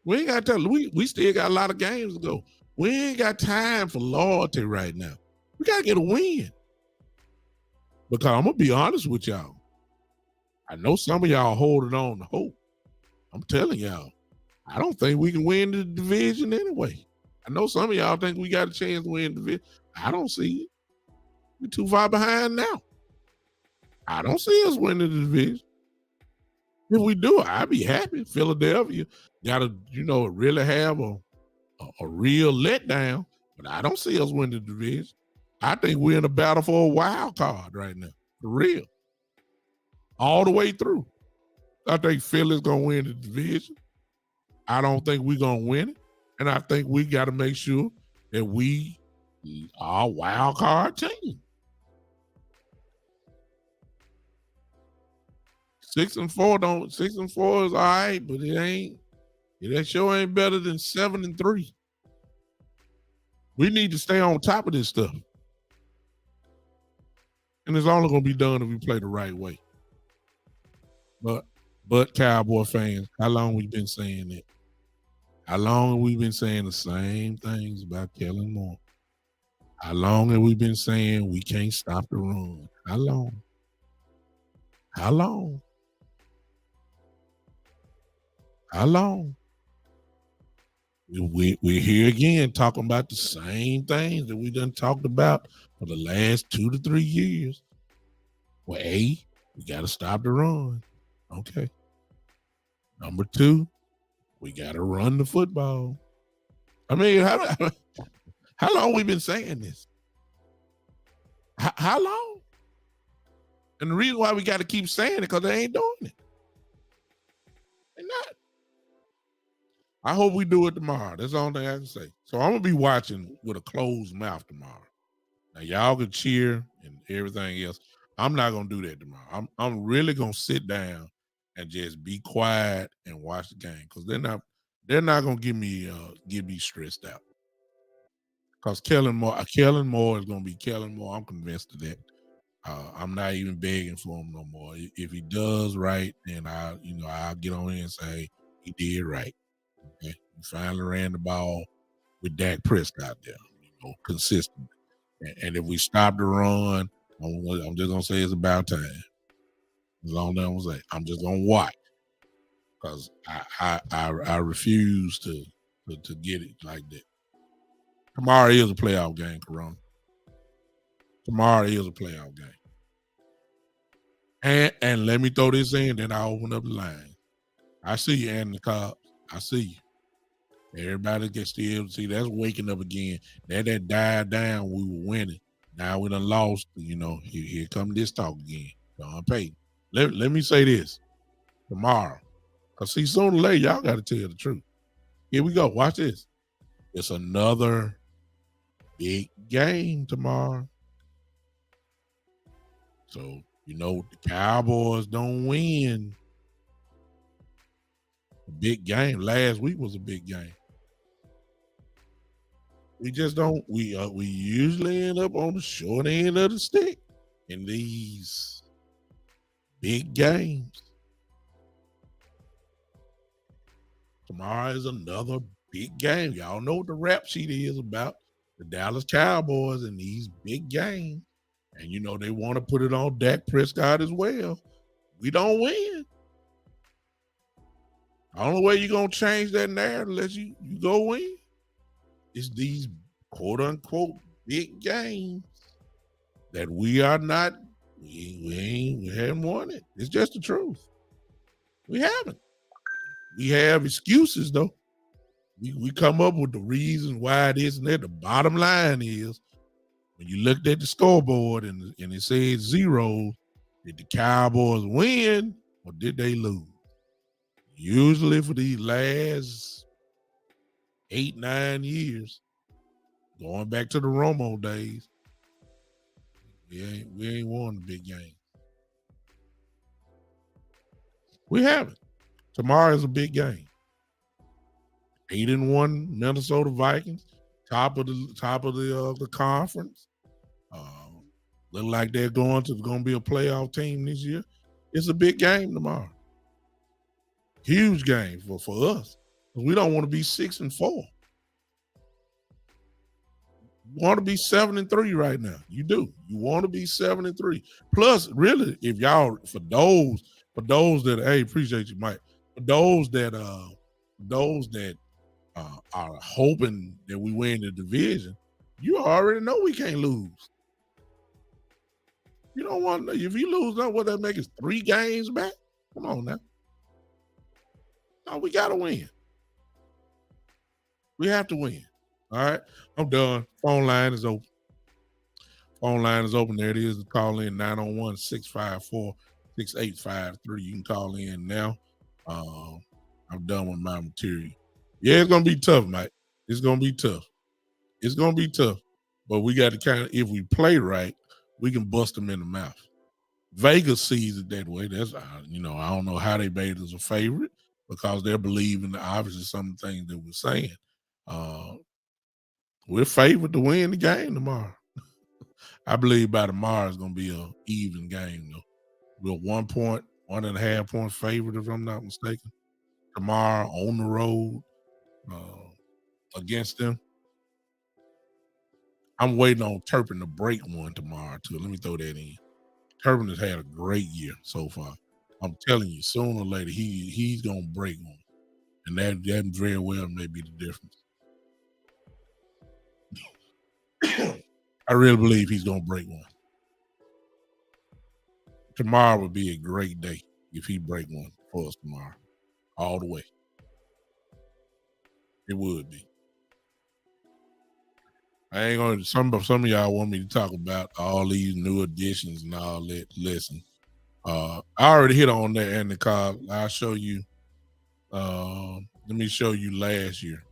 We ain't got to. We still got a lot of games to go. We ain't got time for loyalty right now. We got to get a win. Because I'm going to be honest with y'all. I know some of y'all holding on to hope. I'm telling y'all, I don't think we can win the division anyway. I know some of y'all think we got a chance to win the division. I don't see it. We're too far behind now. I don't see us winning the division. If we do, I'd be happy. Philadelphia got to, really have a real letdown, but I don't see us winning the division. I think we're in a battle for a wild card right now, for real. All the way through. I think Philly's going to win the division. I don't think we're going to win it. And I think we got to make sure that we are a wild card team. 6-4 is all right, but that sure ain't better than 7-3. We need to stay on top of this stuff. And it's only going to be done if we play the right way. But Cowboy fans, how long we been saying that? How long have we been saying the same things about Kellen Moore? How long have we been saying we can't stop the run? How long? How long? How long? We're here again talking about the same things that we done talked about for the last 2 to 3 years. Well, A, we got to stop the run. Okay. Number 2, we got to run the football. I mean, how long we been saying this? How long? And the reason why we got to keep saying it because they ain't doing it. They're not. I hope we do it tomorrow. That's the only thing I can say. So I'm gonna be watching with a closed mouth tomorrow. Now y'all can cheer and everything else. I'm not gonna do that tomorrow. I'm really gonna sit down and just be quiet and watch the game because they're not gonna get me stressed out. Because Kellen Moore is gonna be Kellen Moore. I'm convinced of that. I'm not even begging for him no more. If he does right, then I'll get on here and say he did right. Okay, he finally ran the ball with Dak Prescott there, consistent. And if we stop the run, I'm just gonna say it's about time. That's all I'm gonna say. I'm just gonna watch because I refuse to get it like that. Tomorrow is a playoff game, Corona. Tomorrow is a playoff game. And let me throw this in, then I'll open up the line. I see you, Anthony Cobbs. I see you. Everybody can still see that's waking up again. That died down. We were winning. Now we done lost. Here come this talk again. Don Payton. Let me say this tomorrow. Because see, sooner or later, y'all got to tell the truth. Here we go. Watch this. It's another big game tomorrow. So, the Cowboys don't win. A big game. Last week was a big game. We just don't. We usually end up on the short end of the stick in these big games. Tomorrow is another big game. Y'all know what the rap sheet is about the Dallas Cowboys in these big games. And they want to put it on Dak Prescott as well. We don't win. The only way you're going to change that narrative unless you go win is these quote unquote big games that we are not, we haven't won it. It's just the truth. We haven't. We have excuses though. We come up with the reasons why it is and that. The bottom line is when you looked at the scoreboard and it said 0, did the Cowboys win or did they lose? Usually for these last 8-9 years, going back to the Romo days, we ain't won the big game. We haven't. Tomorrow is a big game. 8-1 Minnesota Vikings, top of the conference. Look like they're going to be a playoff team this year. It's a big game tomorrow. Huge game for us. We don't want to be 6-4. You want to be 7-3 right now. You do. You want to be 7-3. Plus, really, if y'all for those that appreciate you, Mike. For those that are hoping that we win the division, you already know we can't lose. You don't want to. If you lose, what that make is 3 games back? Come on now. No, we got to win. We have to win. All right. I'm done. Phone line is open. There it is. Call in 901-654-6853. You can call in now. I'm done with my material. Yeah, it's going to be tough, Mike. It's going to be tough. But we got to if we play right, we can bust them in the mouth. Vegas sees it that way. That's, I don't know how they made us a favorite because they're believing obviously some of the things that we're saying. We're favored to win the game tomorrow. I believe by tomorrow it's going to be an even game, though. We're 1.5 point favorite, if I'm not mistaken. Tomorrow on the road against them. I'm waiting on Turpin to break one tomorrow, too. Let me throw that in. Turpin has had a great year so far. I'm telling you, sooner or later, he's going to break one. And that very well may be the difference. I really believe he's going to break one. Tomorrow would be a great day if he break one for us tomorrow. All the way. It would be. I ain't gonna. Some of y'all want me to talk about all these new additions and all that. Listen, I already hit on that, Andy Cobb. I'll show you. Let me show you last year.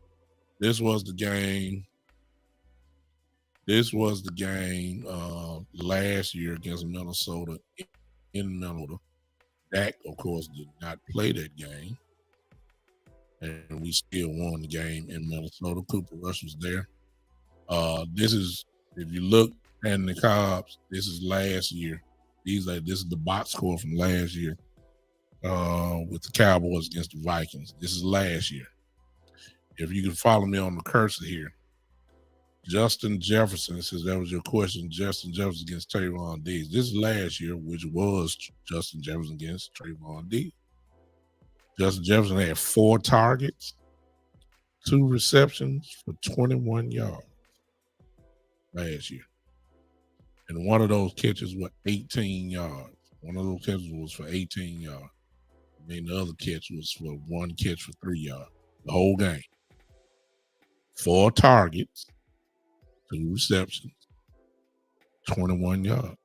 This was the game. This was the game last year against Minnesota in Minnesota. Dak, of course, did not play that game, and we still won the game in Minnesota. Cooper Rush was there. This is, if you look at the Cobbs, this is last year. This is the box score from last year with the Cowboys against the Vikings. This is last year. If you can follow me on the cursor here, Justin Jefferson, since that was your question, Justin Jefferson against Trayvon Diggs. This is last year, which was Justin Jefferson against Trayvon Diggs. Justin Jefferson had 4 targets, 2 receptions for 21 yards last year. And one of those catches was 18 yards. One of those catches was for 18 yards. I mean, the other catch was for 1 catch for 3 yards. The whole game. 4 targets, 2 receptions, 21 yards.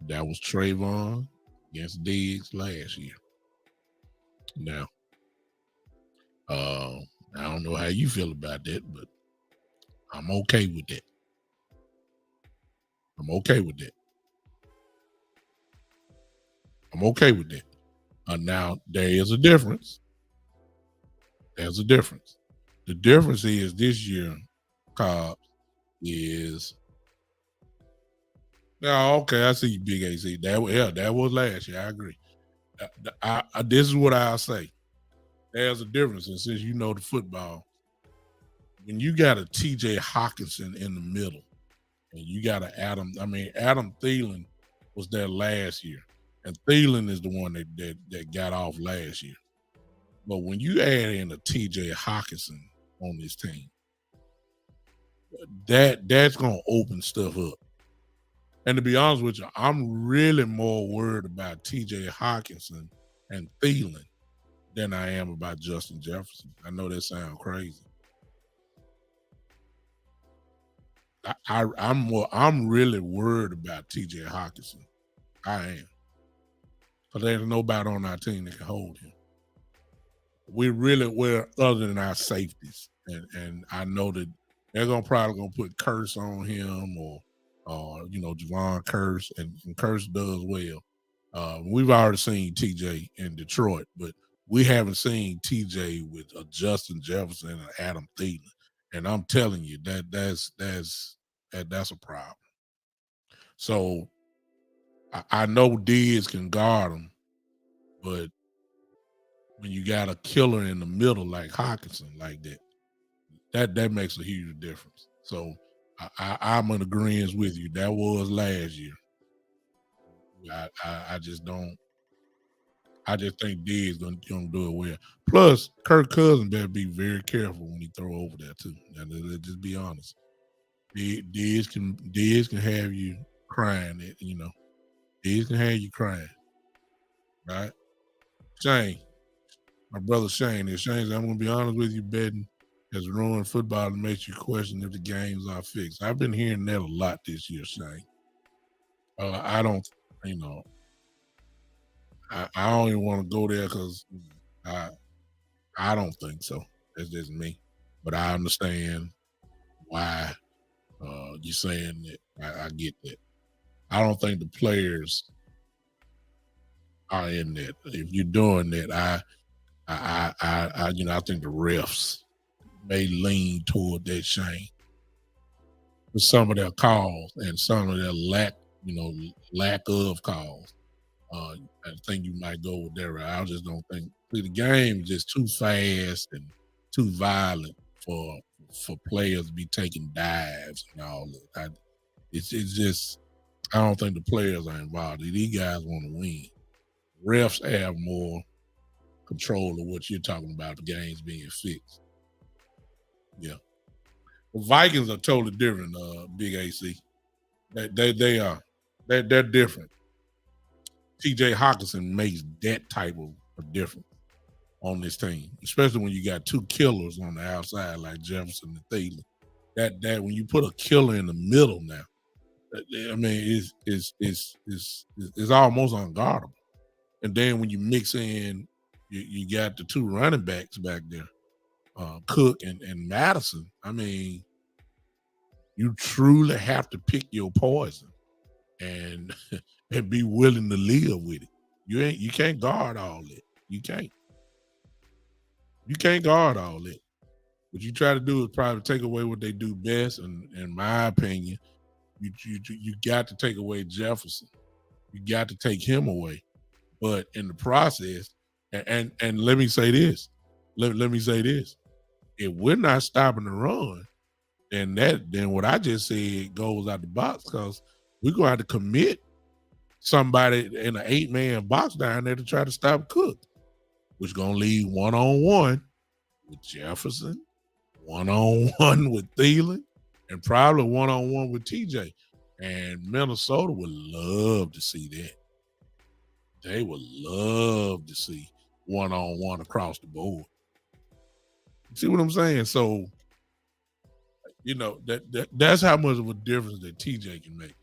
That was Trayvon against Diggs last year. Now, I don't know how you feel about that, but I'm okay with that. I'm okay with that. I'm okay with that. Now, there is a difference. There's a difference. The difference is this year, Cobbs, is okay. I see you, Big AC. That was last year. I agree. This is what I'll say. There's a difference, and since you know the football, when you got a T.J. Hawkinson in the middle, and you got Adam Thielen was there last year, and Thielen is the one that got off last year. But when you add in a T.J. Hawkinson on this team, that's gonna open stuff up. And to be honest with you, I'm really more worried about T.J. Hawkinson and Thielen than I am about Justin Jefferson. I know that sounds crazy. I'm really worried about T.J. Hawkinson. I am. Because there's nobody on our team that can hold him. We're other than our safeties. And I know that they're probably gonna put Curse on him or Javon Curse, and Curse does well. We've already seen TJ in Detroit, but we haven't seen TJ with a Justin Jefferson and Adam Thielen. And I'm telling you that's a problem. So I know Diggs can guard him, but when you got a killer in the middle like Hawkinson like that makes a huge difference. So I'm in agreement with you. That was last year. I just don't. I just think Diggs gonna do it well. Plus, Kirk Cousins better be very careful when he throw over there too. Now, let's just be honest. Diggs can have you crying. Diggs can have you crying. Right? Shane, my brother Shane. If Shane, I'm gonna be honest with you, betting has ruined football and makes you question if the games are fixed. I've been hearing that a lot this year, Shane. I don't, I don't even want to go there because I don't think so. That's just me. But I understand why you're saying that. I get that. I don't think the players are in that. If you're doing that, I think the refs may lean toward that, Shane, with some of their calls and some of their lack of calls. I think you might go with that. I just don't think the game is just too fast and too violent for players to be taking dives and all that. It's just I don't think the players are involved. These guys want to win. Refs have more control of what you're talking about, the games being fixed. Yeah. The Vikings are totally different, Big AC. They are. They're different. T.J. Hawkinson makes that type of difference on this team, especially when you got 2 killers on the outside like Jefferson and Thielen. that when you put a killer in the middle now, I mean, it's almost unguardable. And then when you mix in, you got the two running backs back there, Cook and Madison. I mean, you truly have to pick your poison and and be willing to live with it. You can't guard all that. You can't. You can't guard all that. What you try to do is probably take away what they do best. And in my opinion, you got to take away Jefferson. You got to take him away. But in the process, and let me say this. Let me say this. If we're not stopping the run, then what I just said goes out the box because we're gonna have to commit somebody in an 8-man box down there to try to stop Cook, which gonna leave 1-on-1 with Jefferson, 1-on-1 with Thielen, and probably 1-on-1 with TJ. And Minnesota would love to see that. They would love to see 1-on-1 across the board. See what I'm saying? So, that's how much of a difference that TJ can make.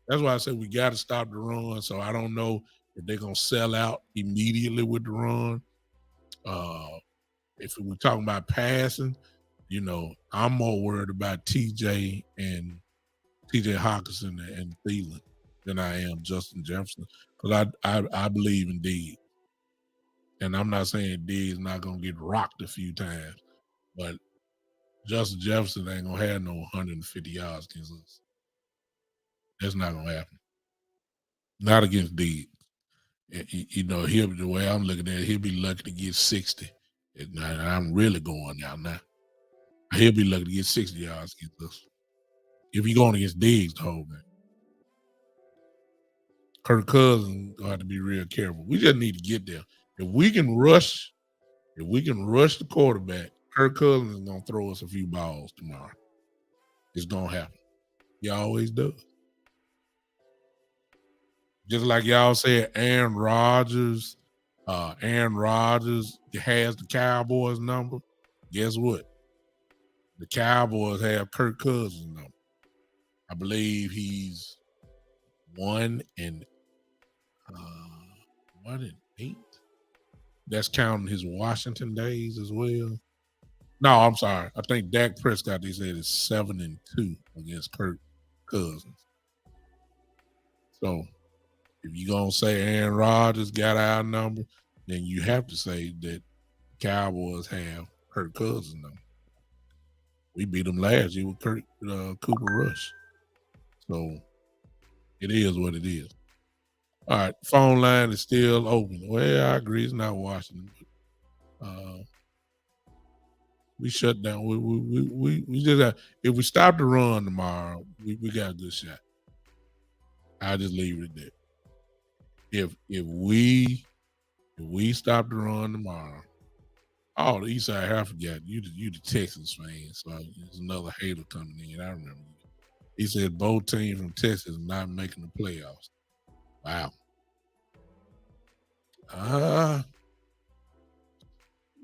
That's why I say we got to stop the run. So I don't know if they're gonna sell out immediately with the run. If we're talking about passing, I'm more worried about TJ Hawkinson and Thielen than I am Justin Jefferson because I believe in Diggs, and I'm not saying Diggs not gonna get rocked a few times, but Justin Jefferson ain't gonna have no 150 yards against us. That's not gonna happen. Not against Diggs. He'll the way I'm looking at it, he'll be lucky to get 60. And I'm really going out now. He'll be lucky to get 60 yards against us. If you're going against Diggs the whole game. Kirk Cousins gonna have to be real careful. We just need to get there. If we can rush the quarterback, Kirk Cousins is gonna throw us a few balls tomorrow. It's gonna happen. He always does. Just like y'all said, Aaron Rodgers has the Cowboys number. Guess what? The Cowboys have Kirk Cousins number. I believe he's 1-8. That's counting his Washington days as well. No, I'm sorry. I think Dak Prescott, they said, is 7-2 against Kirk Cousins. So if you're going to say Aaron Rodgers got our number, then you have to say that Cowboys have Kirk Cousins number. We beat them last year with Cooper Rush. So it is what it is. All right, phone line is still open. Well, I agree, it's not Washington, but we shut down. We just got, if we stop the run tomorrow, we got a good shot. I'll just leave it at that. If we stop the run tomorrow, the Eastside, I forgot you the Texas fan, so there's another hater coming in. I remember. He said both teams from Texas are not making the playoffs. Wow.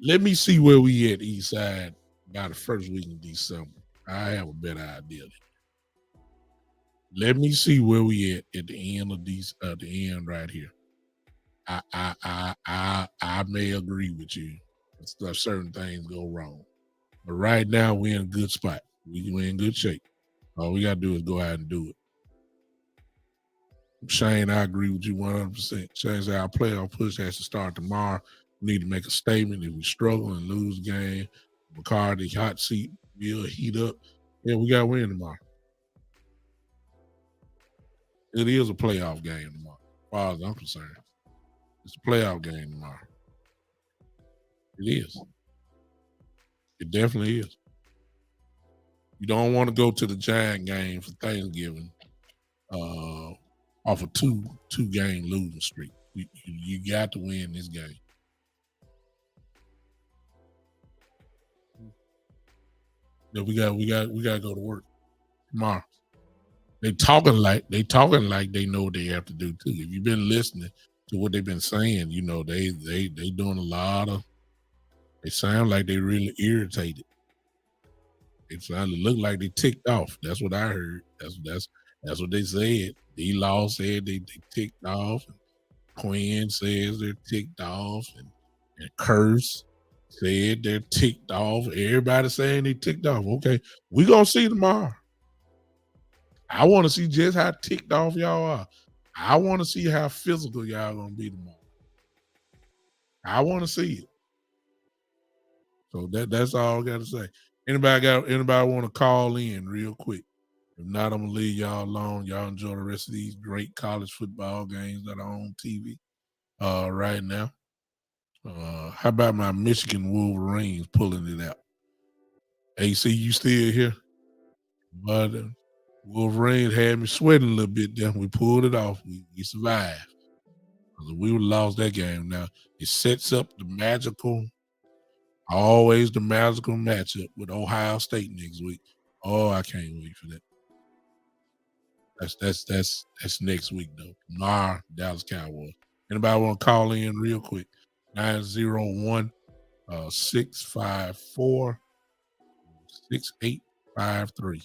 Let me see where we at Eastside by the first week of December. I have a better idea. Let me see where we at the end of the end right here. I may agree with you. Certain things go wrong, but right now we're in a good spot. We're in good shape. All we gotta do is go out and do it. Shane, I agree with you 100%. Shane said our playoff push has to start tomorrow. We need to make a statement. If we struggle and lose the game, McCarthy hot seat will heat up. Yeah, we got to win tomorrow. It is a playoff game tomorrow, as far as I'm concerned. It's a playoff game tomorrow. It is. It definitely is. You don't want to go to the Giant game for Thanksgiving off a two-game losing streak. You got to win this game. Yeah, we got to go to work tomorrow. They talking like they know what they have to do too. If you've been listening to what they've been saying, they doing a lot of. They sound like they really irritated, It finally looked like they ticked off. That's what I heard. That's what they said. D-Law said they ticked off. And Quinn says they're ticked off, and Curse said they're ticked off. Everybody saying they ticked off. Okay, we gonna see tomorrow. I want to see just how ticked off y'all are. I want to see how physical y'all gonna be tomorrow. I want to see it. So that's all I got to say. Anybody want to call in real quick? If not, I'm gonna leave y'all alone. Y'all enjoy the rest of these great college football games that are on TV right now. How about my Michigan Wolverines pulling it out? AC, you still here? But Wolverines had me sweating a little bit there. We pulled it off. We survived. We would have lost that game. Now it sets up always the magical matchup with Ohio State next week. Oh, I can't wait for that. That's next week though. Tomorrow, Dallas Cowboys. Anybody want to call in real quick? 901 654 6853.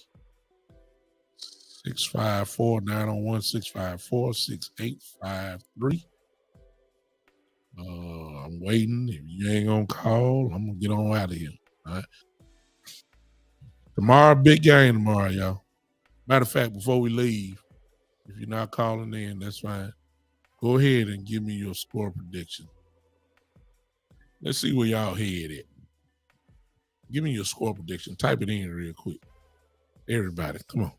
654 901 654 6853. I'm waiting. If you ain't gonna call, I'm gonna get on out of here. All right. Tomorrow, big game tomorrow, y'all. Matter of fact, before we leave, if you're not calling in, that's fine. Go ahead and give me your score prediction. Let's see where y'all head at. Give me your score prediction. Type it in real quick. Everybody, come on.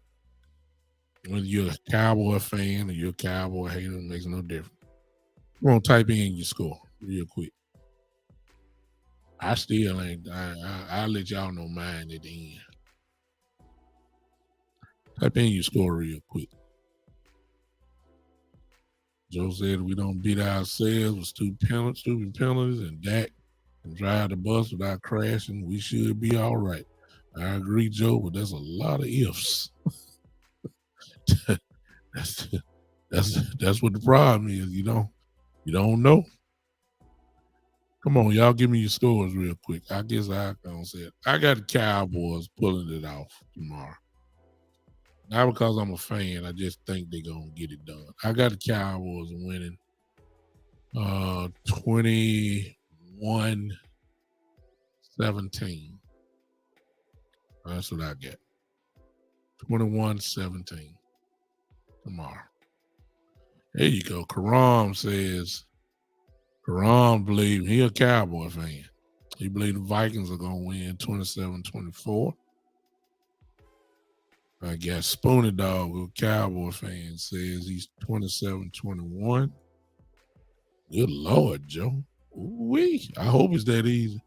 Whether you're a Cowboy fan or you're a Cowboy hater, it makes no difference. Come on, type in your score real quick. I still ain't. I'll let y'all know mine at the end. Type in your score real quick. Joe said we don't beat ourselves with stupid penalties, and Dak can drive the bus without crashing. We should be all right. I agree, Joe, but there's a lot of ifs. that's what the problem is. You don't know. Come on, y'all, give me your scores real quick. I guess I can say it. I got the Cowboys pulling it off tomorrow. Not because I'm a fan. I just think they're going to get it done. I got the Cowboys winning 21-17. That's what I got. 21-17 tomorrow. There you go. Karam believe he a Cowboy fan. He believe the Vikings are going to win 27-24. I got Spoonie Dog, who a Cowboy fan, says he's 27-21. Good Lord, Joe. Ooh-wee. I hope it's that easy.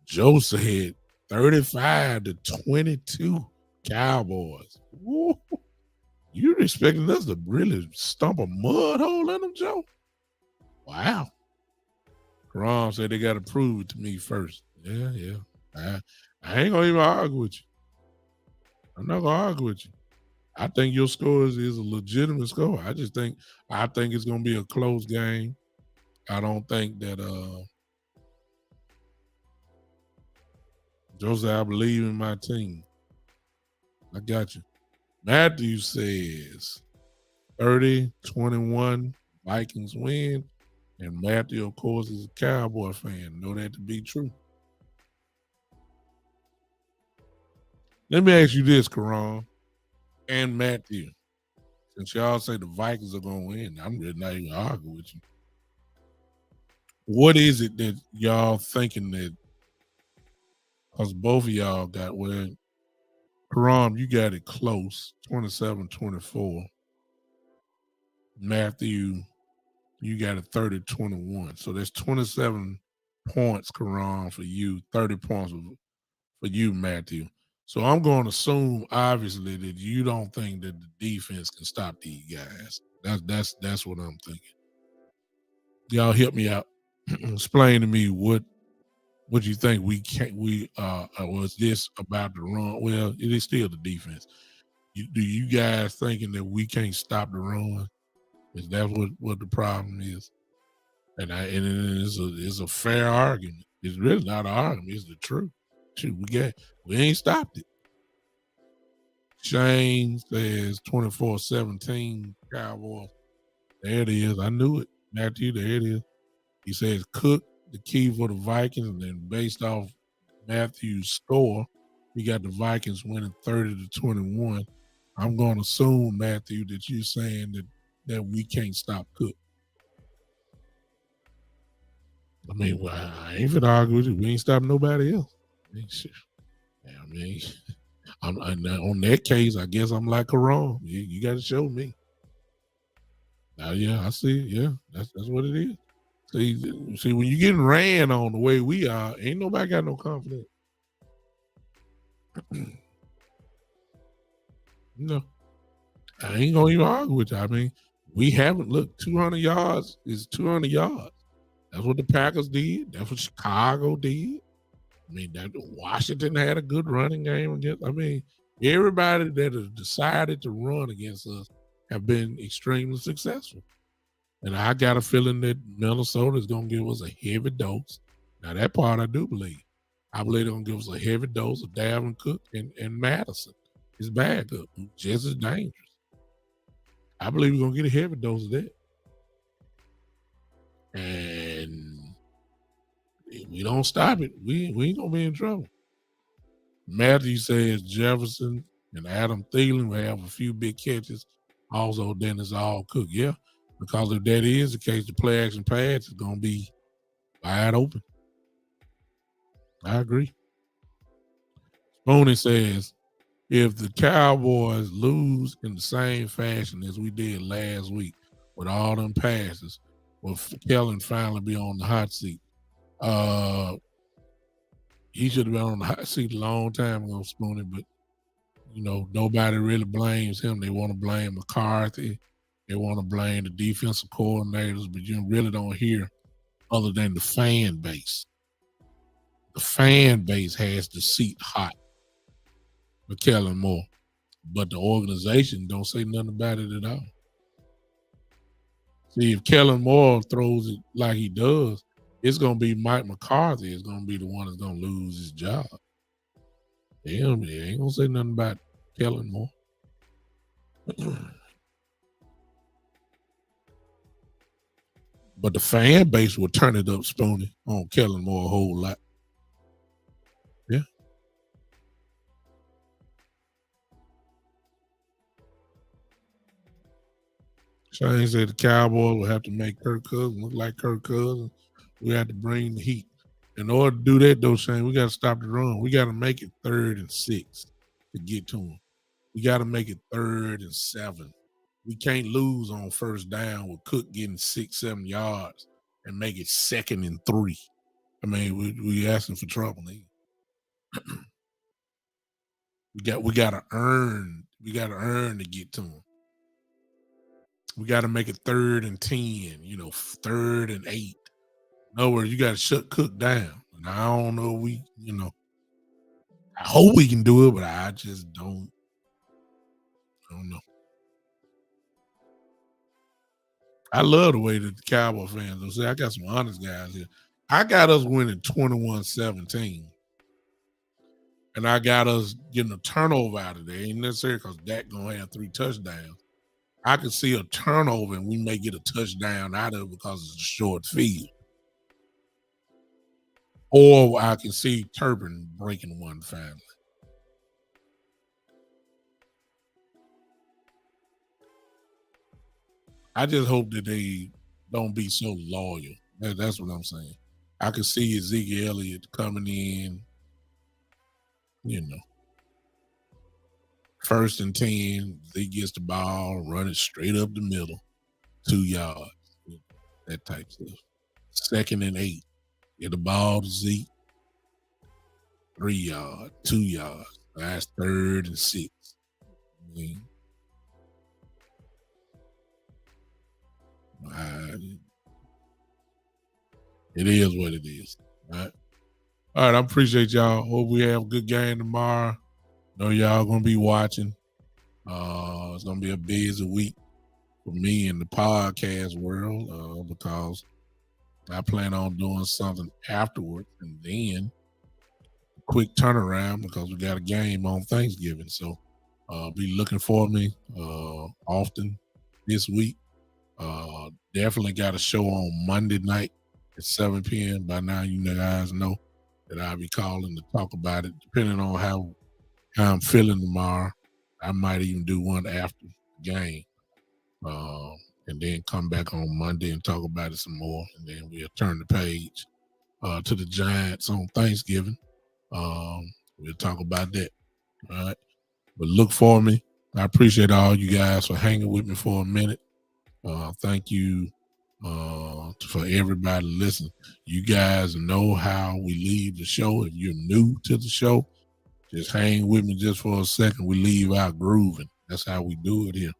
Joe said 35-22 Cowboys. Ooh. You're expecting us to really stump a mud hole in them, Joe? Wow. Ron said they got to prove it to me first. Yeah. I ain't going to even argue with you. I'm not going to argue with you. I think your score is a legitimate score. I think it's going to be a close game. I don't think that Joseph, I believe in my team. I got you. Matthew says 30-21 Vikings win. And Matthew, of course, is a Cowboy fan. Know that to be true. Let me ask you this, Karan and Matthew. Since y'all say the Vikings are going to win, I'm really not even arguing with you. What is it that y'all thinking that, because both of y'all got, well, Karan, you got it close, 27-24. Matthew, you got it 30-21. So there's 27 points, Karan, for you, 30 points for you, Matthew. So I'm going to assume, obviously, that you don't think that the defense can stop these guys. That's what I'm thinking. Y'all help me out. Explain to me what you think was this about the run? Well, it is still the defense. Do you guys thinking that we can't stop the run? Is that what the problem is? And it's a fair argument. It's really not an argument. It's the truth. Shoot, we ain't stopped it. Shane says 24-17 Cowboys. There it is. I knew it. Matthew, there it is. He says Cook, the key for the Vikings, and then based off Matthew's score, he got the Vikings winning 30-21. I'm going to assume, Matthew, that you're saying that we can't stop Cook. I mean, well, I ain't finna argue with you. We ain't stopping nobody else. I mean, on that case, I guess I'm like Karan. You got to show me. Yeah, I see. Yeah, that's what it is. See, when you getting ran on the way we are, ain't nobody got no confidence. No, I ain't gonna even argue with you. I mean, we haven't looked 200 yards is 200 yards. That's what the Packers did. That's what Chicago did. I mean, that Washington had a good running game against. I mean, everybody that has decided to run against us have been extremely successful. And I got a feeling that Minnesota is going to give us a heavy dose. Now, that part I do believe. I believe they're going to give us a heavy dose of Dalvin Cook and Madison. His backup, just as dangerous. I believe we're going to get a heavy dose of that. And if we don't stop it, we ain't going to be in trouble. Matthew says Jefferson and Adam Thielen will have a few big catches. Also, then it's all Cook. Yeah, because if that is the case, the play action pass is going to be wide open. I agree. Spooney says, if the Cowboys lose in the same fashion as we did last week with all them passes, will Kellen finally be on the hot seat? He should have been on the hot seat a long time ago, Spooney, but, nobody really blames him. They want to blame McCarthy. They want to blame the defensive coordinators, but you really don't hear other than the fan base. The fan base has the seat hot for Kellen Moore, but the organization don't say nothing about it at all. See, if Kellen Moore throws it like he does, it's going to be Mike McCarthy is going to be the one that's going to lose his job. They ain't going to say nothing about Kellen Moore. But the fan base will turn it up, Spoony, on Kellen Moore a whole lot. Yeah. Shane said the Cowboys will have to make Kirk Cousins look like Kirk Cousins. We have to bring the heat. In order to do that, though, Shane, we got to stop the run. We got to make it 3rd and 6 to get to them. We got to make it 3rd and 7. We can't lose on first down with Cook getting 6-7 yards and make it 2nd and 3. I mean, we asking for trouble. We got to earn. We got to earn to get to them. We got to make it 3rd and 10. 3rd and 8. In other words, you got to shut Cook down. And I don't know. I hope we can do it, but I just don't. I don't know. I love the way that the Cowboy fans will say, I got some honest guys here. I got us winning 21-17. And I got us getting a turnover out of there. Ain't necessarily because Dak going to have 3 touchdowns. I could see a turnover and we may get a touchdown out of it because it's a short field. Or I can see Turpin breaking one finally. I just hope that they don't be so loyal. That's what I'm saying. I can see Ezekiel Elliott coming in, 1st and 10. He gets the ball, run it straight up the middle, 2 yards, that type stuff. 2nd and 8. Get the ball to Zeke, 3 yards, 2 yards. That's 3rd and 6. It is what it is. All right. I appreciate y'all. Hope we have a good game tomorrow. Know y'all gonna be watching. It's gonna be a busy week for me in the podcast world because I plan on doing something afterwards and then a quick turnaround because we got a game on Thanksgiving. So Be looking for me often this week. Definitely got a show on Monday night at 7 p.m. By now, you guys know that I'll be calling to talk about it, depending on how I'm feeling tomorrow. I might even do one after the game, and then come back on Monday and talk about it some more. And then we'll turn the page to the Giants on Thanksgiving. We'll talk about that. All right. But look for me. I appreciate all you guys for hanging with me for a minute. Thank you for everybody listening. You guys know how we leave the show. If you're new to the show, just hang with me just for a second. We leave out grooving. That's how we do it here.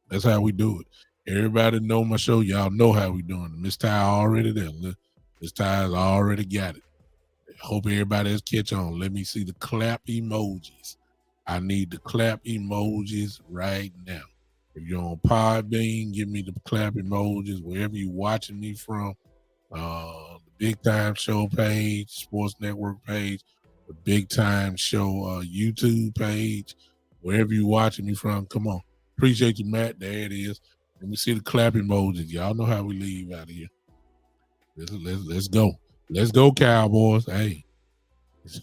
That's how we do it. Everybody know my show. Y'all know how we doing it. Miss Ty already there. Miss Ty's already got it. Hope everybody else catch on. Let me see the clap emojis. I need the clap emojis right now. If you're on Podbean, give me the clap emojis wherever you're watching me from. The Big Time Show page, Sports Network page, the Big Time Show YouTube page, wherever you're watching me from. Come on. Appreciate you, Matt. There it is. Let me see the clap emojis. Y'all know how we leave out of here. Let's go. Let's go, Cowboys. Hey, it's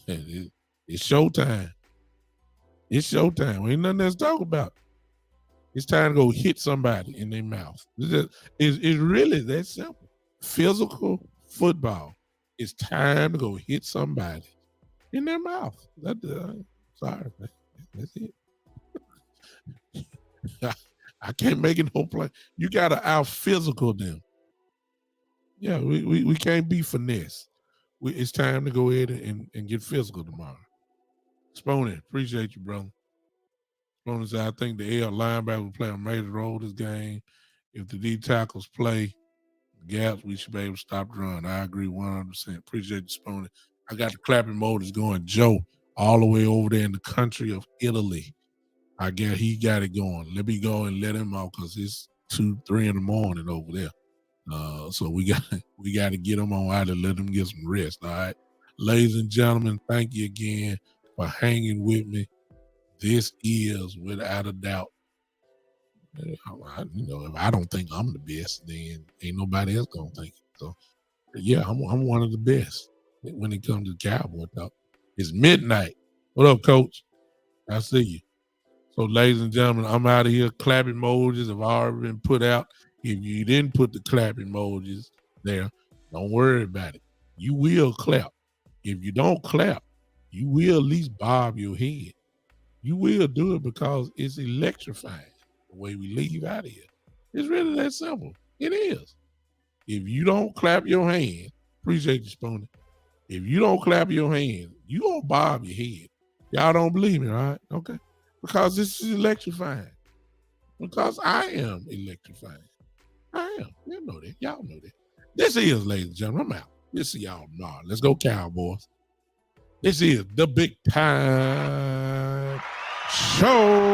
showtime. It's showtime. Ain't nothing else to talk about. It's time to go hit somebody in their mouth. It's really that simple. Physical football. It's time to go hit somebody in their mouth. Sorry, man. That's it. I can't make it no play. You got to out physical them. Yeah, we can't be finesse. It's time to go ahead and get physical tomorrow. Sponey, appreciate you, brother. Sponey said, I think the L linebacker will play a major role this game. If the D tackles play gaps, we should be able to stop the run. I agree 100%. Appreciate you, Sponey. I got the clapping motors going. Joe, all the way over there in the country of Italy. I guess he got it going. Let me go and let him out because it's 2, 3 in the morning over there. So we got to get them on out and let them get some rest. All right, ladies and gentlemen, thank you again for hanging with me. This is without a doubt. If I don't think I'm the best, then ain't nobody else gonna think it. So yeah, I'm one of the best when it comes to Cowboy talk. It's midnight. What up, Coach? I see you. So, ladies and gentlemen, I'm out of here. Clap emojis have already been put out. If you didn't put the clap emojis there, don't worry about it. You will clap. If you don't clap, you will at least bob your head. You will do it because it's electrifying the way we leave out of here. It's really that simple. It is. If you don't clap your hand, appreciate you, Spoonie. If you don't clap your hand, you gonna bob your head. Y'all don't believe me, right? Okay. Because this is electrifying. Because I am electrifying. I am. You know that. Y'all know that. This is, ladies and gentlemen, I'm out. We'll see y'all tomorrow. Let's go, Cowboys. This is the Big Time Show.